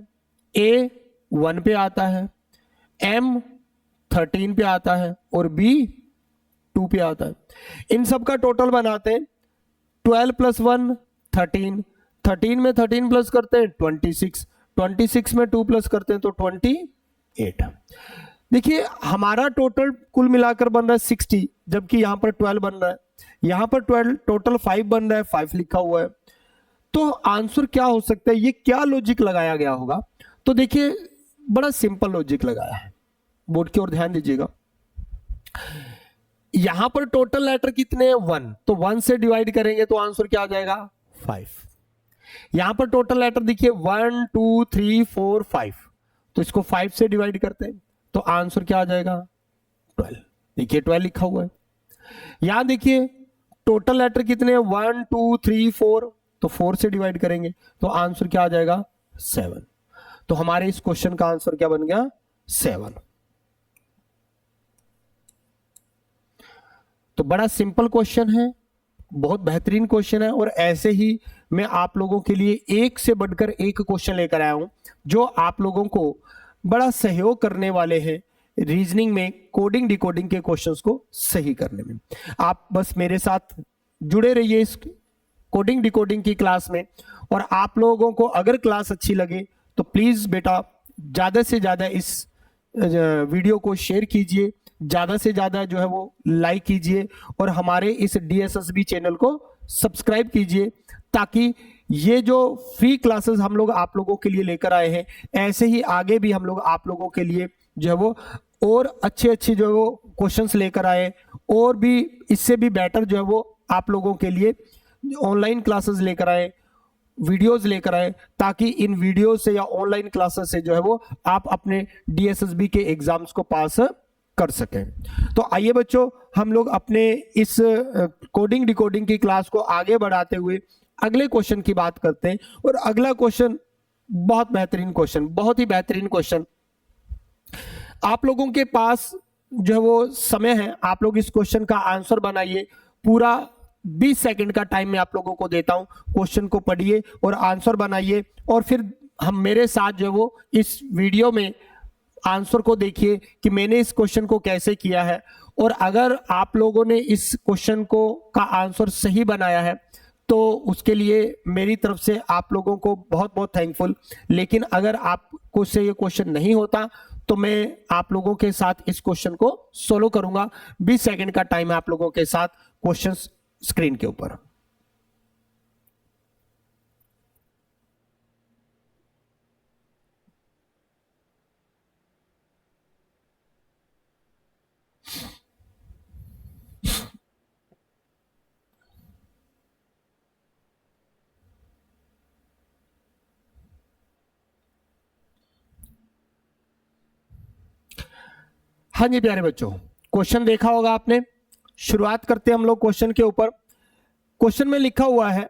ए 1 पे आता है, एम 13 पे आता है, और बी 2 पे आता है। इन सब का टोटल बनाते हैं, 12 + 1 13, 13 में 13 प्लस करते हैं 26, 26 में 2 प्लस करते हैं तो 28। देखिए हमारा टोटल कुल मिलाकर बन रहा है 60, जबकि यहां पर 12 बन रहा है, यहां पर 12 टोटल 5 बन रहा है, 5 लिखा हुआ है। तो आंसर क्या हो सकता है? ये क्या लॉजिक लगाया गया होगा? तो देखिए बड़ा सिंपल लॉजिक लगाया है, बोर्ड की ओर ध्यान दीजिएगा। यहां पर टोटल लेटर कितने हैं? 1, तो 1 से डिवाइड करेंगे तो आंसर क्या आ जाएगा? 5। यहां पर टोटल लेटर देखिए 1 2 3 4 5, तो इसको 5 से डिवाइड करते हैं तो आंसर क्या आ जाएगा? 12। देखिए 12 लिखा हुआ है। यहां देखिए टोटल लेटर कितने हैं? 1 2 3 4, तो 4 से डिवाइड करेंगे तो आंसर क्या आ जाएगा? 7। तो हमारे इस क्वेश्चन का आंसर क्या बन गया? 7। तो बड़ा सिंपल क्वेश्चन है, बहुत बेहतरीन क्वेश्चन है और ऐसे ही मैं आप लोगों के लिए एक से बढ़कर एक क्वेश्चन लेकर आया हूं जो आप लोगों को बड़ा सहयोग करने वाले हैं रीजनिंग में, कोडिंग डिकोडिंग के क्वेश्चंस को सही करने में। आप बस मेरे साथ जुड़े रहिए इस कोडिंग डिकोडिंग की क्लास में, और आप लोगों को अगर क्लास अच्छी लगे तो प्लीज बेटा ज्यादा से ज्यादा इस वीडियो को शेयर कीजिए, ज्यादा से ज्यादा जो है वो लाइक कीजिए और हमारे इस DSSB चैनल को सब्सक्राइब कीजिए, ताकि ये जो फ्री क्लासेस हम लोग आप लोगों के लिए लेकर आए हैं ऐसे ही आगे भी हम लोग आप लोगों के लिए जो है वो और अच्छे जो है वो क्वेश्चंस लेकर आए, और भी इससे भी बेटर जो है वो आप लोगों के लिए ऑनलाइन क्लासेस लेकर आए, वीडियोस लेकर आए, ताकि इन वीडियो से या ऑनलाइन क्लासेस से जो है वो आप अपने DSSB के एग्जाम्स को पास कर सकें। तो आइए बच्चों, हम लोग अपने इस कोडिंग डिकोडिंग की क्लास को आगे बढ़ाते हुए अगले क्वेश्चन की बात करते हैं। और अगला क्वेश्चन बहुत बेहतरीन क्वेश्चन, बहुत ही बेहतरीन क्वेश्चन। आप लोगों के पास जो है वो समय है, आप लोग इस क्वेश्चन का आंसर बनाइए। पूरा 20 सेकंड का टाइम मैं आप लोगों को देता हूं, क्वेश्चन को पढ़िए और आंसर बनाइए, और फिर हम मेरे साथ जो है वो इस वीडियो में आंसर को देखिए कि मैंने इस क्वेश्चन को कैसे किया है। और अगर आप लोगों ने इस क्वेश्चन को का आंसर सही बनाया है तो उसके लिए मेरी तरफ से आप लोगों को बहुत बहुत थैंकफुल। लेकिन अगर आपको से ये क्वेश्चन नहीं होता तो मैं आप लोगों के साथ इस क्वेश्चन को सोल्व करूंगा। 20 सेकंड का टाइम है आप लोगों के साथ, क्वेश्चन स्क्रीन के ऊपर। हाँ जी प्यारे बच्चों, क्वेश्चन देखा होगा आपने। शुरुआत करते हैं हम लोग क्वेश्चन के ऊपर। क्वेश्चन में लिखा हुआ है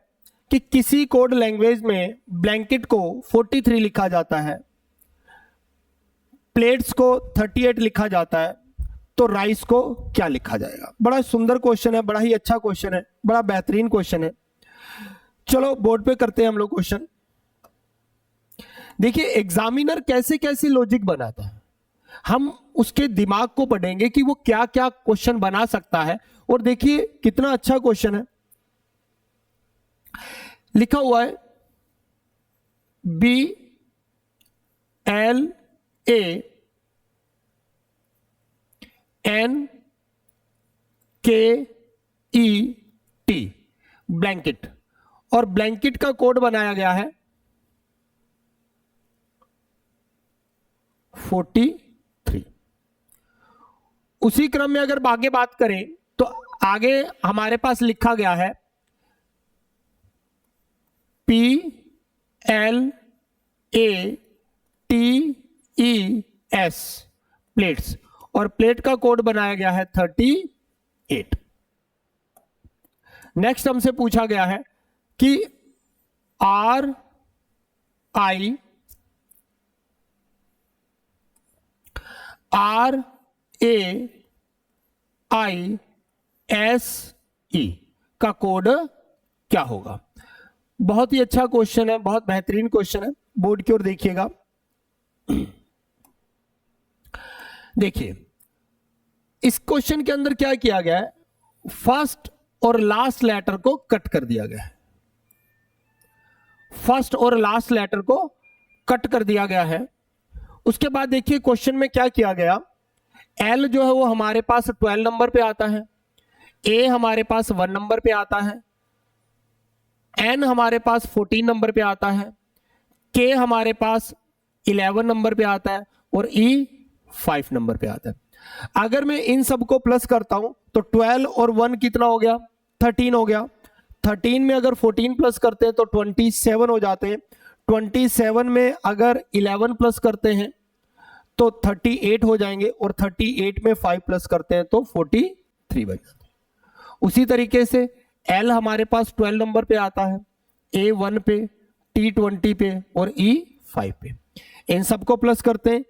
कि किसी कोड लैंग्वेज में ब्लैंकेट को 43 लिखा जाता है, प्लेट्स को 38 लिखा जाता है, तो राइस को क्या लिखा जाएगा। बड़ा सुंदर क्वेश्चन है, बड़ा ही अच्छा क्वेश्चन है, बड़ा बेहतरीन क्वेश्चन है। चलो बोर्ड पे करते हैं हम लोग क्वेश्चन। देखिए एग्जामिनर कैसे कैसे लॉजिक बनाता है, हम उसके दिमाग को पढ़ेंगे कि वो क्या क्या क्वेश्चन बना सकता है। और देखिए कितना अच्छा क्वेश्चन है। लिखा हुआ है BLANKET, ब्लैंकेट, और ब्लैंकेट का कोड बनाया गया है 43। उसी क्रम में अगर आगे बात करें तो आगे हमारे पास लिखा गया है PLATES, प्लेट्स, और प्लेट का कोड बनाया गया है 38। नेक्स्ट हमसे पूछा गया है कि RAISE का कोड क्या होगा। बहुत ही अच्छा क्वेश्चन है, बहुत बेहतरीन क्वेश्चन है। बोर्ड की ओर देखिएगा। देखिए इस क्वेश्चन के अंदर क्या किया गया है, फर्स्ट और लास्ट लेटर को कट कर दिया गया है। फर्स्ट और लास्ट लेटर को कट कर दिया गया है। उसके बाद देखिए क्वेश्चन में क्या किया गया, L जो है वो हमारे पास 12 नंबर पे आता है, A हमारे पास 1 नंबर पे आता है, N हमारे पास 14 नंबर पे आता है, K हमारे पास 11 नंबर पे आता है, और E 5 नंबर पे आता है। अगर मैं इन सबको प्लस करता हूं तो 12 और 1 कितना हो गया, 13 हो गया। 13 में अगर 14 प्लस करते हैं तो 27 हो जाते हैं। 27 में अगर 11 प्लस करते हैं तो 38 हो जाएंगे, और 38 में 5 प्लस करते हैं तो 43 बन जाते हैं। उसी तरीके से L हमारे पास 12 नंबर पे आता है, A 1 पे, T 20 पे, और E 5 पे। इन सबको प्लस करते हैं,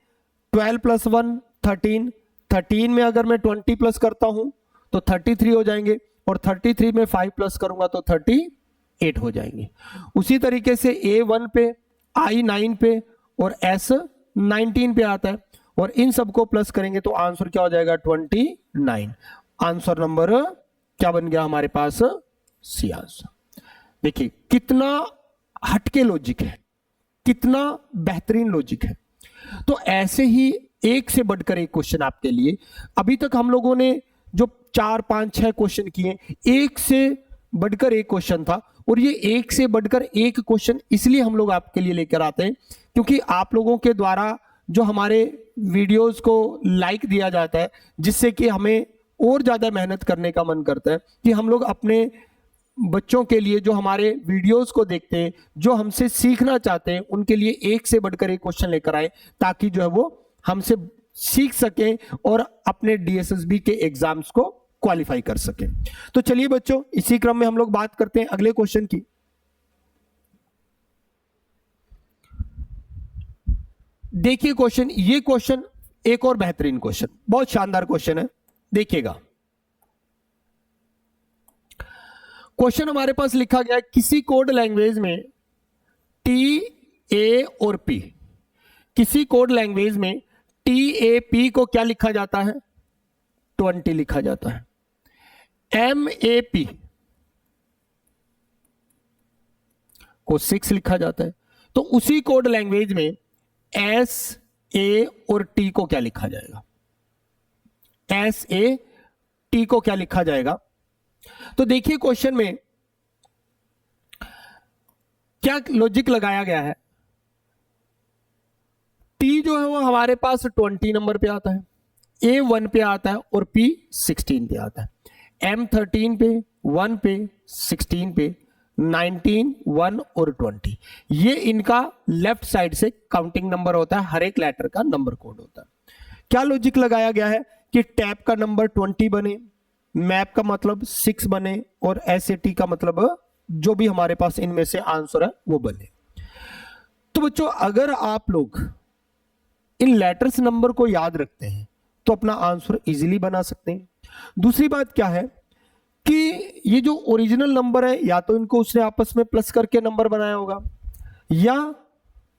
12 + 1 13, 13 में अगर मैं 20 प्लस करता हूं तो 33 हो जाएंगे, और 33 में 5 प्लस करूंगा तो 38 हो जाएंगे। उसी तरीके से A1 पे, I9 पे और S19 पे आता है, और इन सबको प्लस करेंगे तो आंसर क्या हो जाएगा 29। आंसर नंबर क्या बन गया हमारे पास, सी आंसर। देखिए कितना हटके लॉजिक है, कितना बेहतरीन लॉजिक है। तो ऐसे ही एक से बढ़कर एक क्वेश्चन आपके लिए, अभी तक हम लोगों ने जो 4, 5, 6 क्वेश्चन किए, एक से बढ़कर एक क्वेश्चन था, और ये एक से बढ़कर एक क्वेश्चन इसलिए हम लोग आपके लिए लेकर आते हैं क्योंकि आप लोगों के द्वारा जो हमारे वीडियोस को लाइक दिया जाता है, जिससे कि हमें और ज्यादा मेहनत करने का मन करता है कि हम लोग अपने बच्चों के लिए जो हमारे वीडियोस को देखते हैं, जो हमसे सीखना चाहते हैं, उनके लिए एक से बढ़कर एक क्वेश्चन लेकर आए, ताकि जो है वो हमसे सीख सकें और अपने DSSB के एग्जाम्स को क्वालिफाई कर सकें। तो चलिए बच्चों, इसी क्रम में हम लोग बात करते हैं अगले क्वेश्चन की। देखिए क्वेश्चन, ये क्वेश्चन एक और बेहतरीन क्वेश्चन, बहुत शानदार क्वेश्चन है, देखिएगा। क्वेश्चन हमारे पास लिखा गया है, किसी कोड लैंग्वेज में T, A और P, किसी कोड लैंग्वेज में T, A, P को क्या लिखा जाता है, 20 लिखा जाता है। M, A, P को 6 लिखा जाता है। तो उसी कोड लैंग्वेज में S, A और T को क्या लिखा जाएगा, S, A, T को क्या लिखा जाएगा। तो देखिए क्वेश्चन में क्या लॉजिक लगाया गया है। T जो है वो हमारे पास 20 नंबर पे आता है, A 1 पे आता है और P 16 पे आता है। M 13 पे, 1 पे, 16 पे, 19, 1 और 20, ये इनका लेफ्ट साइड से काउंटिंग नंबर होता है, हर एक लेटर का नंबर कोड होता है। क्या लॉजिक लगाया गया है कि टैब का नंबर 20 बने, मैप का मतलब 6 बने और SAT का मतलब जो भी हमारे पास इनमें से आंसर है वो बने। तो बच्चों अगर आप लोग इन लेटर्स नंबर को याद रखते हैं तो अपना आंसर इजीली बना सकते हैं। दूसरी बात क्या है कि ये जो ओरिजिनल नंबर है, या तो इनको उसने आपस में प्लस करके नंबर बनाया होगा, या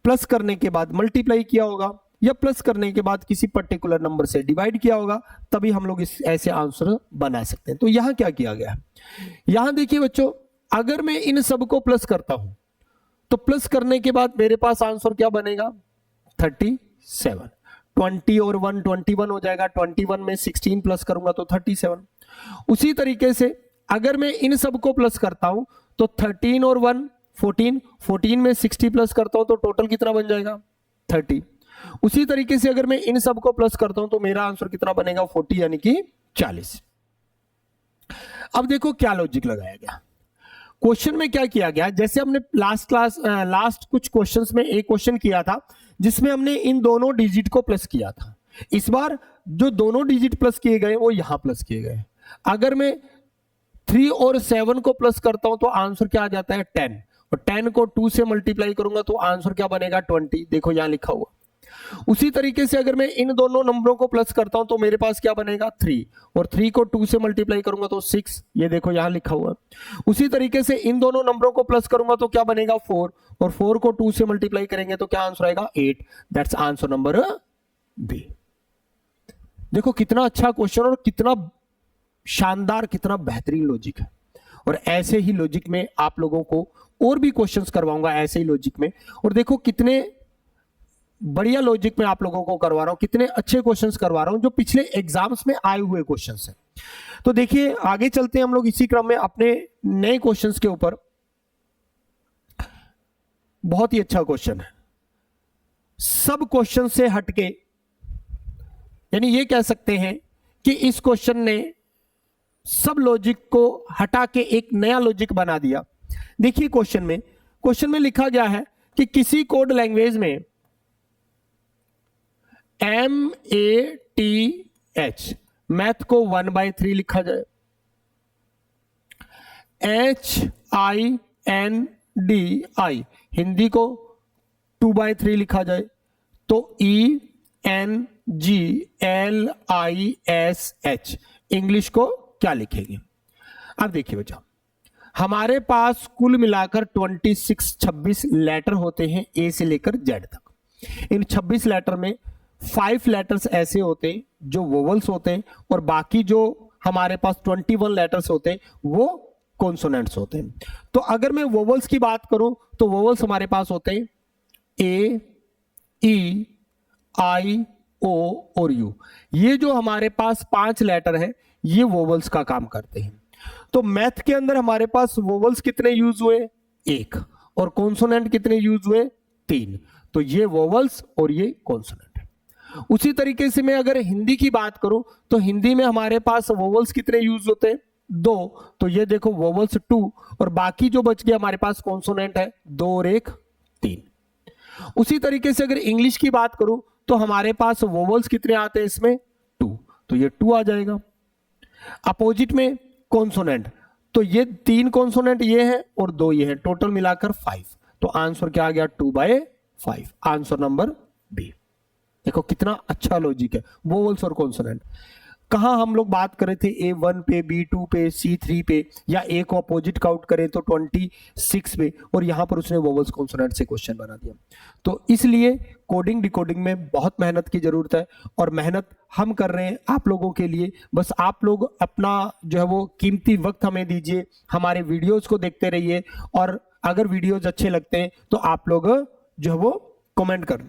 प्लस करने के बाद मल्टीप्लाई किया होगा, या प्लस करने के बाद किसी पर्टिकुलर नंबर से डिवाइड किया होगा, तभी हम लोग इस ऐसे आंसर बना सकते हैं। तो यहां क्या किया गया है, यहां देखिए बच्चों, अगर मैं इन सब को प्लस करता हूं तो प्लस करने के बाद मेरे पास आंसर क्या बनेगा, 37। 20 और 1 21 हो जाएगा, 21 में 16 प्लस करूंगा तो 37। उसी तरीके से अगर मैं इन सब को प्लस करता हूं तो 13 और 1 14, 14 में 60 प्लस करता हूं तो टोटल कितना बन जाएगा, 30। उसी तरीके से अगर मैं इन सब को प्लस करता हूं तो मेरा आंसर कितना बनेगा, 40 यानी कि 40। अब देखो क्या लॉजिक लगाया गया क्वेश्चन में। क्या किया गया, जैसे हमने लास्ट कुछ क्वेश्चंस में एक क्वेश्चन किया था जिसमें हमने इन दोनों डिजिट को प्लस किया था। इस बार जो दोनों डिजिट प्लस किए गए वो यहां प्लस किए गए। अगर मैं 3 और 7 को प्लस करता हूं तो आंसर क्या आ जाता है, 10, और 10 को 2 से मल्टीप्लाई करूंगा तो आंसर क्या बनेगा, 20। देखो यहां लिखा हुआ। उसी तरीके से अगर मैं इन दोनों नंबरों को प्लस करता हूं तो मेरे पास क्या बनेगा, 3, और 3 को 2 से मल्टीप्लाई करूंगा तो 6, ये देखो यहां लिखा हुआ। उसी तरीके से इन दोनों नंबरों को प्लस करूंगा तो क्या बनेगा, 4, और 4 को 2 से मल्टीप्लाई करेंगे तो क्या आंसर आएगा, 8। That's answer number B. देखो कितना अच्छा क्वेश्चन और कितना शानदार, कितना बेहतरीन लॉजिक है। और ऐसे ही लॉजिक में आप लोगों को और भी क्वेश्चंस करवाऊंगा ऐसे ही लॉजिक में। और देखो कितने बढ़िया लॉजिक में आप लोगों को करवा रहा हूं, कितने अच्छे क्वेश्चंस करवा रहा हूं जो पिछले एग्जाम्स में आए हुए क्वेश्चंस हैं। तो देखिए आगे चलते हैं हम लोग इसी क्रम में अपने नए क्वेश्चंस के ऊपर। बहुत ही अच्छा क्वेश्चन है, सब क्वेश्चन से हटके, यानी ये कह सकते हैं कि इस क्वेश्चन ने सब लॉजिक को हटा के एक नया लॉजिक बना दिया। देखिए क्वेश्चन में लिखा गया है कि किसी कोड लैंग्वेज में MATH, मैथ को 1/3 लिखा जाए, HINDI, हिंदी को 2/3 लिखा जाए, तो ENGLISH, इंग्लिश को क्या लिखेंगे। अब देखिए बच्चा, हमारे पास कुल मिलाकर 26 लेटर होते हैं ए से लेकर जेड तक। इन 26 लेटर में 5 लेटर्स ऐसे होते हैं जो वोवल्स होते हैं और बाकी जो हमारे पास 21 लेटर्स होते हैं वो कॉन्सोनेंट्स होते हैं। तो अगर मैं वोवल्स की बात करूं तो वोवल्स हमारे पास होते हैं ए, ई, आई, ओ और यू। ये जो हमारे पास 5 लेटर है ये वोवल्स का काम करते हैं। तो मैथ के अंदर हमारे पास वोवल्स कितने यूज हुए? 1, और कॉन्सोनेंट कितने यूज हुए? 3। तो ये वोवल्स और ये कॉन्सोनेंट है। उसी तरीके से मैं अगर हिंदी की बात करूं तो हिंदी में हमारे पास वोवल्स कितने यूज होते हैं? 2। तो ये देखो वोवल्स 2 और बाकी जो बच गया हमारे पास कॉन्सोनेंट है 2 और 1 3। उसी तरीके से अगर इंग्लिश की बात करूं तो हमारे पास वोवल्स कितने आते हैं इसमें? 2। तो ये 2 आ जाएगा। अपोजिट में कॉन्सोनेंट, तो ये 3 कॉन्सोनेंट ये है और 2 ये है, टोटल मिलाकर 5। तो आंसर क्या आ गया? 2/5। Answer number B. देखो कितना अच्छा लॉजिक है, वोवल्स और कॉन्सोनेंट। कहां हम लोग बात कर रहे थे? A1 पे, B2 पे, C3 पे, या ए को अपोजिट काउंट करें तो 26 पे, और यहां पर उसने वोवल्स कॉन्सोनेंट से क्वेश्चन बना दिया। तो इसलिए कोडिंग डिकोडिंग में बहुत मेहनत की जरूरत है और मेहनत हम कर रहे हैं आप लोगों के लिए। बस आप लोग अपना जो है वो कीमती वक्त हमें दीजिए, हमारे वीडियोज को देखते रहिए, और अगर वीडियोज अच्छे लगते हैं तो आप लोग जो है वो कमेंट कर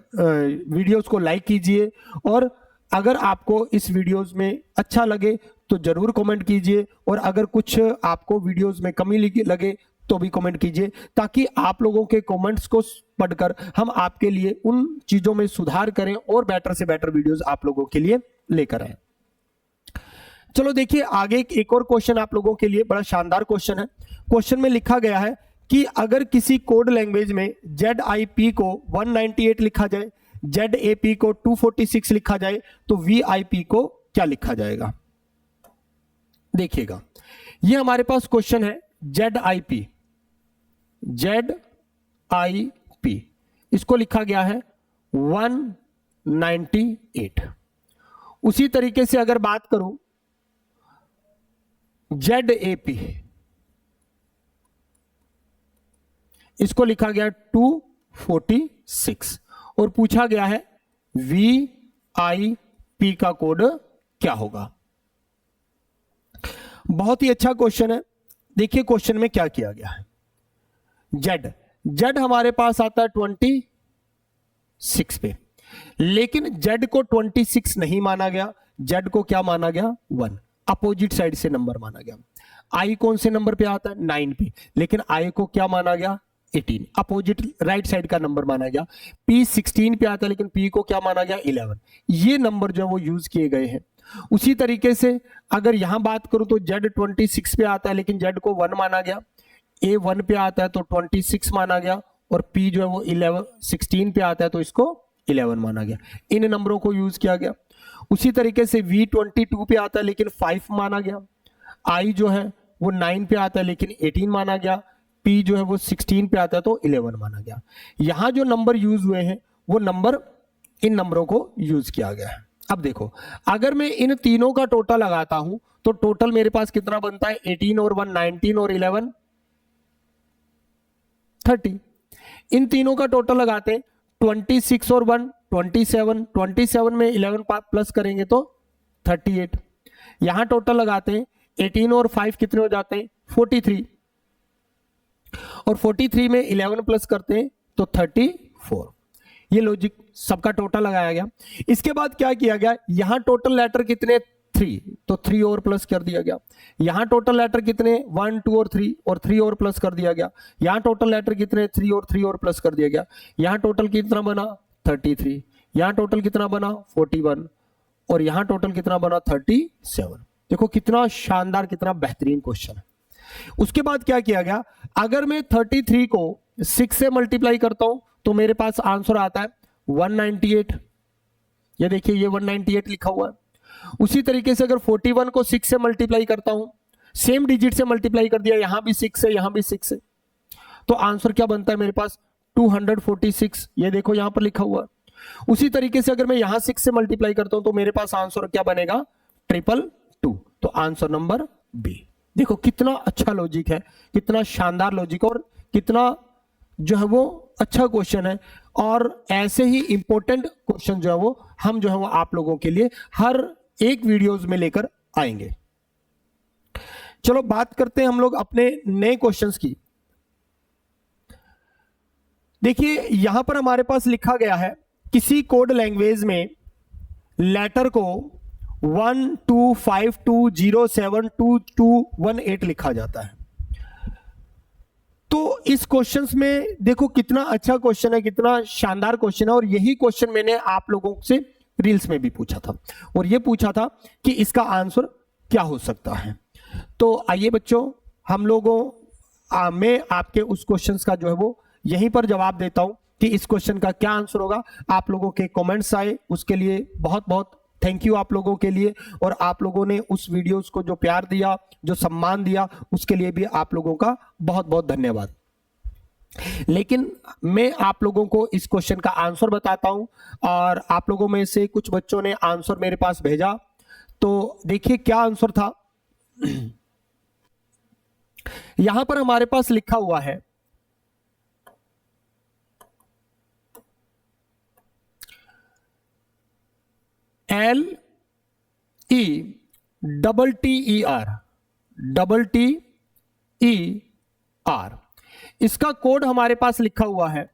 वीडियोज को लाइक कीजिए, और अगर आपको इस वीडियोस में अच्छा लगे तो जरूर कमेंट कीजिए, और अगर कुछ आपको वीडियोस में कमी लगे तो भी कमेंट कीजिए, ताकि आप लोगों के कमेंट्स को पढ़कर हम आपके लिए उन चीजों में सुधार करें और बेटर से बेटर वीडियोस आप लोगों के लिए लेकर आए। चलो देखिए आगे एक और क्वेश्चन आप लोगों के लिए, बड़ा शानदार क्वेश्चन है। क्वेश्चन में लिखा गया है कि अगर किसी कोड लैंग्वेज में ZIP को 198 लिखा जाए, ZAP को 246 लिखा जाए, तो VIP को क्या लिखा जाएगा? देखिएगा, ये हमारे पास क्वेश्चन है ZIP। इसको लिखा गया है 198। उसी तरीके से अगर बात करूं ZAP, इसको लिखा गया 246, और पूछा गया है VIP का कोड क्या होगा? बहुत ही अच्छा क्वेश्चन है। देखिए क्वेश्चन में क्या किया गया है। Z हमारे पास आता है 26 पे, लेकिन Z को 26 नहीं माना गया, Z को क्या माना गया? 1। अपोजिट साइड से नंबर माना गया। I कौन से नंबर पे आता है? 9 पे, लेकिन I को क्या माना गया? 18। अपोजिट राइट साइड का नंबर माना गया। P 16 पे आता है, लेकिन P को क्या माना गया? 11। ये नंबर जो वो यूज किए गए हैं। उसी तरीके से अगर यहां बात करूं तो Z 26 पे आता है, लेकिन Z को 1 माना गया। A 1 पे आता है तो 26 माना गया, और P जो है वो 16 पे आता है तो इसको 11 माना गया। इन नंबरों को यूज किया गया। उसी तरीके से V 22 पे आता है, लेकिन 5 माना गया। I जो है वो 9 पे आता है, लेकिन 18 माना गया। P जो है वो 16 पे आता है तो 11 माना गया। यहां जो नंबर यूज हुए हैं वो नंबर, इन नंबरों को यूज किया गया है। अब देखो, अगर मैं इन तीनों का टोटल लगाता हूं तो टोटल मेरे पास कितना बनता है? 18 और 1 19 और 11 30। इन तीनों का टोटल लगाते हैं, 26 और 1 27, 27 में 11 प्लस करेंगे तो 38। यहां टोटल लगाते हैं, 18 और 5 कितने हो जाते हैं? 43, और 43 में 11 प्लस करते हैं तो 34। ये लॉजिक सबका टोटल लगाया गया। इसके बाद क्या किया गया? यहां टोटल लेटर कितने? 3, तो 3 और प्लस कर दिया गया। यहां टोटल लेटर कितने? 1 2 और 3 और प्लस कर दिया गया। यहां टोटल लेटर कितने? 3 और प्लस कर दिया गया। यहां टोटल कितना बना? 33। यहां टोटल कितना बना? 41, और यहां टोटल कितना बना? 37। देखो कितना शानदार, कितना बेहतरीन क्वेश्चन है। उसके बाद क्या किया गया? अगर मैं 33 को 6 से मल्टीप्लाई करता हूं तो मेरे पास आंसर आता है 198। ये देखिए, ये 198 लिखा हुआ है। उसी तरीके से अगर 41 को 6 से मल्टीप्लाई करता हूं, सेम डिजिट से मल्टीप्लाई कर दिया, यहां भी 6 है, यहां भी 6 है, तो आंसर क्या बनता है मेरे पास? 246। ये देखो यहां पर लिखा हुआ है। उसी तरीके से अगर मैं यहां 6 से मल्टीप्लाई करता हूं तो मेरे पास आंसर क्या बनेगा? 222। तो आंसर नंबर बी। देखो कितना अच्छा लॉजिक है, कितना शानदार लॉजिक, और कितना जो है वो अच्छा क्वेश्चन है। और ऐसे ही इंपॉर्टेंट क्वेश्चन जो है वो हम जो है वो आप लोगों के लिए हर एक वीडियोस में लेकर आएंगे। चलो बात करते हैं हम लोग अपने नए क्वेश्चंस की। देखिए यहां पर हमारे पास लिखा गया है, किसी कोड लैंग्वेज में लेटर को 1252072218 लिखा जाता है। तो इस क्वेश्चंस में देखो कितना अच्छा क्वेश्चन है, कितना शानदार क्वेश्चन है। और यही क्वेश्चन मैंने आप लोगों से रील्स में भी पूछा था, और ये पूछा था कि इसका आंसर क्या हो सकता है। तो आइए बच्चों, हम लोगों मैं आपके उस क्वेश्चंस का जो है वो यहीं पर जवाब देता हूं कि इस क्वेश्चन का क्या आंसर होगा। आप लोगों के कमेंट्स आए, उसके लिए बहुत बहुत थैंक यू आप लोगों के लिए। और आप लोगों ने उस वीडियोस को जो प्यार दिया, जो सम्मान दिया, उसके लिए भी आप लोगों का बहुत बहुत धन्यवाद। लेकिन मैं आप लोगों को इस क्वेश्चन का आंसर बताता हूं, और आप लोगों में से कुछ बच्चों ने आंसर मेरे पास भेजा। तो देखिए क्या आंसर था। यहां पर हमारे पास लिखा हुआ है, LETTER इसका कोड हमारे पास लिखा हुआ है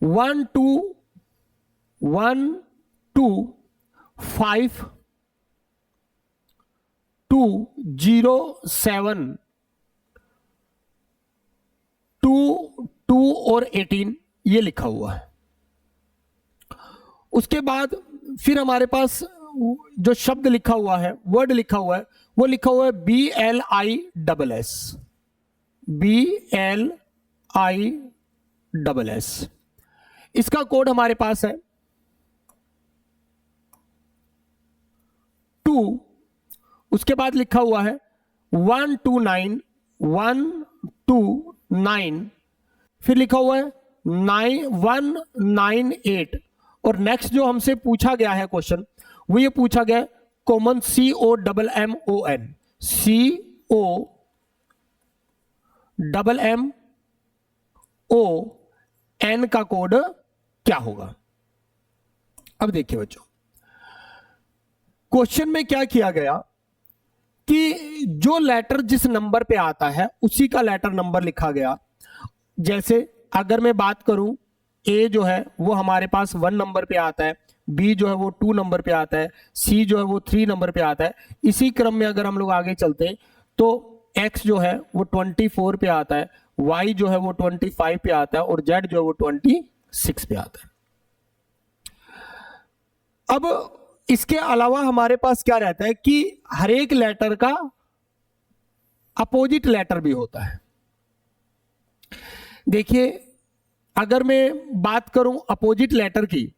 1251220722 और 18 ये लिखा हुआ है। उसके बाद फिर हमारे पास जो शब्द लिखा हुआ है, वर्ड लिखा हुआ है, वो लिखा हुआ है BLISS। इसका कोड हमारे पास है 2। उसके बाद लिखा हुआ है 129129, फिर लिखा हुआ है 9198। और नेक्स्ट जो हमसे पूछा गया है क्वेश्चन, वो ये पूछा गया कॉमन COMMON का कोड क्या होगा। अब देखिए बच्चों, क्वेश्चन में क्या किया गया कि जो लेटर जिस नंबर पे आता है उसी का लेटर नंबर लिखा गया। जैसे अगर मैं बात करूं, ए जो है वो हमारे पास 1 नंबर पे आता है, बी जो है वो 2 नंबर पे आता है, सी जो है वो 3 नंबर पे आता है। इसी क्रम में अगर हम लोग आगे चलते हैं तो एक्स जो है वो 24 पे आता है, वाई जो है वो 25 पे आता है, और जेड जो है वो 26 पे आता है। अब इसके अलावा हमारे पास क्या रहता है कि हर एक लेटर का अपोजिट लेटर भी होता है। देखिए अगर मैं बात करूं अपोजिट लेटर की,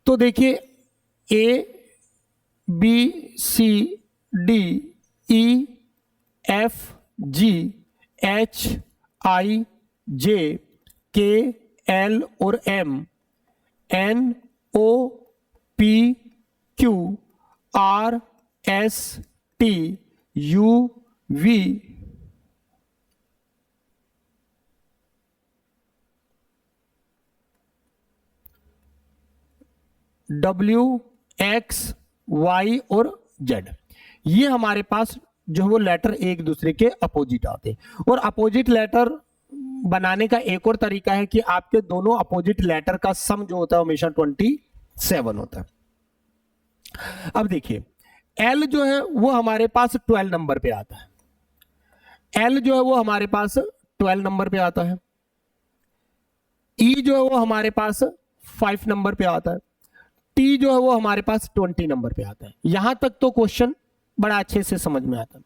तो देखिए A B C D E F G H I J K L और M N O P Q R S T U V WXY और Z, ये हमारे पास जो है वो लेटर एक दूसरे के अपोजिट आते हैं। और अपोजिट लेटर बनाने का एक और तरीका है कि आपके दोनों अपोजिट लेटर का सम जो होता है हमेशा 27 होता है। अब देखिए L जो है वो हमारे पास 12 नंबर पे आता है, L जो है वो हमारे पास 12 नंबर पे आता है, E जो है वो हमारे पास 5 नंबर पे आता है, T जो है वो हमारे पास 20 नंबर पे आता है। यहां तक तो क्वेश्चन बड़ा अच्छे से समझ में आता है।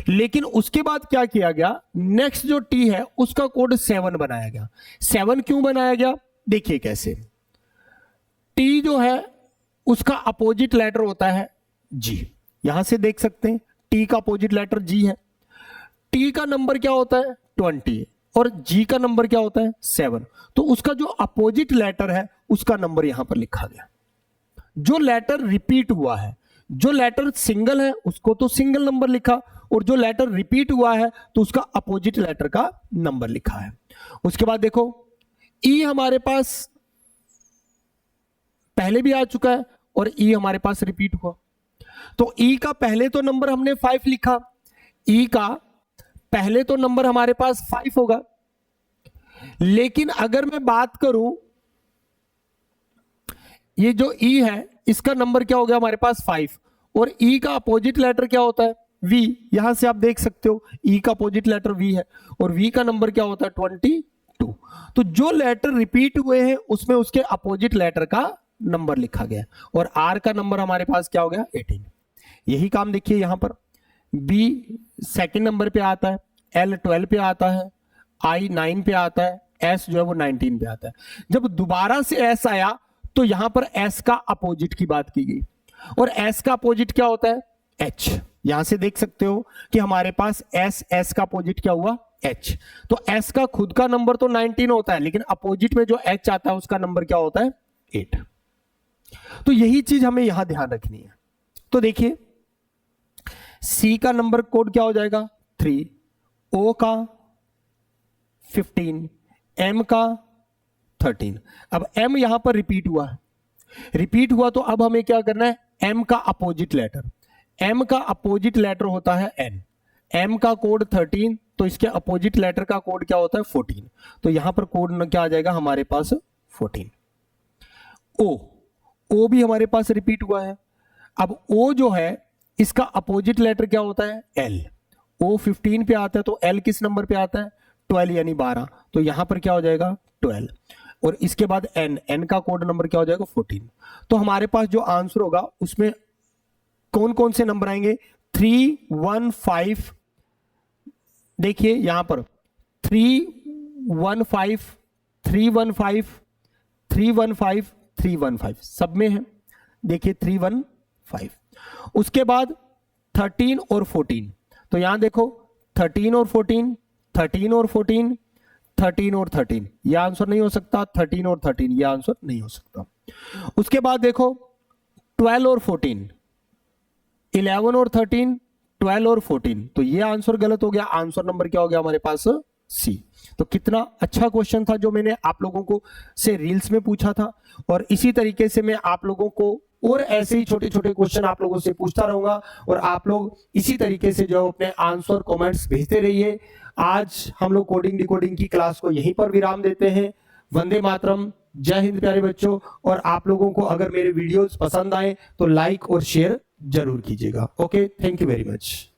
लेकिन उसके बाद क्या किया गया, नेक्स्ट जो T है उसका कोड 7 बनाया गया। 7 क्यों बनाया गया, देखिए कैसे। T जो है उसका अपोजिट लेटर होता है G, यहां से देख सकते हैं T का अपोजिट लेटर G है। T का नंबर क्या होता है 20 और G का नंबर क्या होता है 7। तो उसका जो अपोजिट लेटर है उसका नंबर यहां पर लिखा गया। जो लेटर रिपीट हुआ है, जो लेटर सिंगल है उसको तो सिंगल नंबर लिखा, और जो लेटर रिपीट हुआ है तो उसका अपोजिट लेटर का नंबर लिखा है। उसके बाद देखो ई हमारे पास पहले भी आ चुका है और ई हमारे पास रिपीट हुआ, तो ई का पहले तो नंबर हमने 5 लिखा, ई का पहले तो नंबर हमारे पास 5 होगा। लेकिन अगर मैं बात करूं, ये जो ई है इसका नंबर क्या हो गया हमारे पास 5, और ई का अपोजिट लेटर क्या होता है वी, यहां से आप देख सकते हो ई का अपोजिट लेटर वी है, और वी का नंबर क्या होता है 22। तो जो लेटर रिपीट हुए हैं उसमें उसके अपोजिट लेटर का नंबर लिखा गया, और आर का नंबर हमारे पास क्या हो गया 18। यही काम देखिए यहां पर, बी सेकंड नंबर पे आता है, एल 12 पे आता है, आई 9 पे आता है, एस जो है वो 19 पे आता है। जब दोबारा से एस आया तो यहां पर एस का अपोजिट की बात की गई, और एस का अपोजिट क्या होता है एच। यहां से देख सकते हो कि हमारे पास एस का अपोजिट क्या हुआ एच। तो एस का खुद का नंबर तो 19 होता है, लेकिन अपोजिट में जो एच आता है उसका नंबर क्या होता है 8। तो यही चीज हमें यहां ध्यान रखनी है। तो देखिए सी का नंबर कोड क्या हो जाएगा 3, ओ का 15, एम का 13। अब m यहां पर रिपीट हुआ है, रिपीट हुआ तो अब हमें क्या करना है m का अपोजिट लेटर, m का अपोजिट लेटर होता है n, m का कोड 13, तो इसके अपोजिट लेटर का कोड क्या होता है 14। तो यहां पर कोड क्या आ जाएगा हमारे पास 14। o भी हमारे पास रिपीट हुआ है। अब o जो है इसका अपोजिट लेटर क्या होता है l, o 15 पे आता है तो l किस नंबर पे आता है 12 यानी 12, तो यहां पर क्या हो जाएगा 12, और इसके बाद n का कोड नंबर क्या हो जाएगा 14। तो हमारे पास जो आंसर होगा उसमें कौन कौन से नंबर आएंगे 3, 1, 5। देखिए यहां पर 3, 1, 5, 3, 1, 5, 3, 1, 5, 3, 1, 5 सब में है। देखिए 3, 1, 5। उसके बाद 13 और 14, तो यहां देखो 13 और 14, 13 और 14, 13 और 13, यह आंसर नहीं हो सकता, 13 और 13 यह आंसर नहीं हो सकता। उसके बाद देखो 12 और 14, 11 और 13, 12 और 14, तो यह आंसर गलत हो गया। आंसर नंबर क्या हो गया हमारे पास सी। तो कितना अच्छा क्वेश्चन था जो मैंने आप लोगों को से रील्स में पूछा था, और इसी तरीके से मैं आप लोगों को और ऐसे ही छोटे छोटे क्वेश्चन आप लोगों से पूछता रहूंगा, और आप लोग इसी तरीके से जो अपने आंसर कमेंट्स भेजते रहिए। आज हम लोग कोडिंग डिकोडिंग की क्लास को यहीं पर विराम देते हैं। वंदे मातरम, जय हिंद प्यारे बच्चों। और आप लोगों को अगर मेरे वीडियोस पसंद आए तो लाइक और शेयर जरूर कीजिएगा। Okay, thank you very much.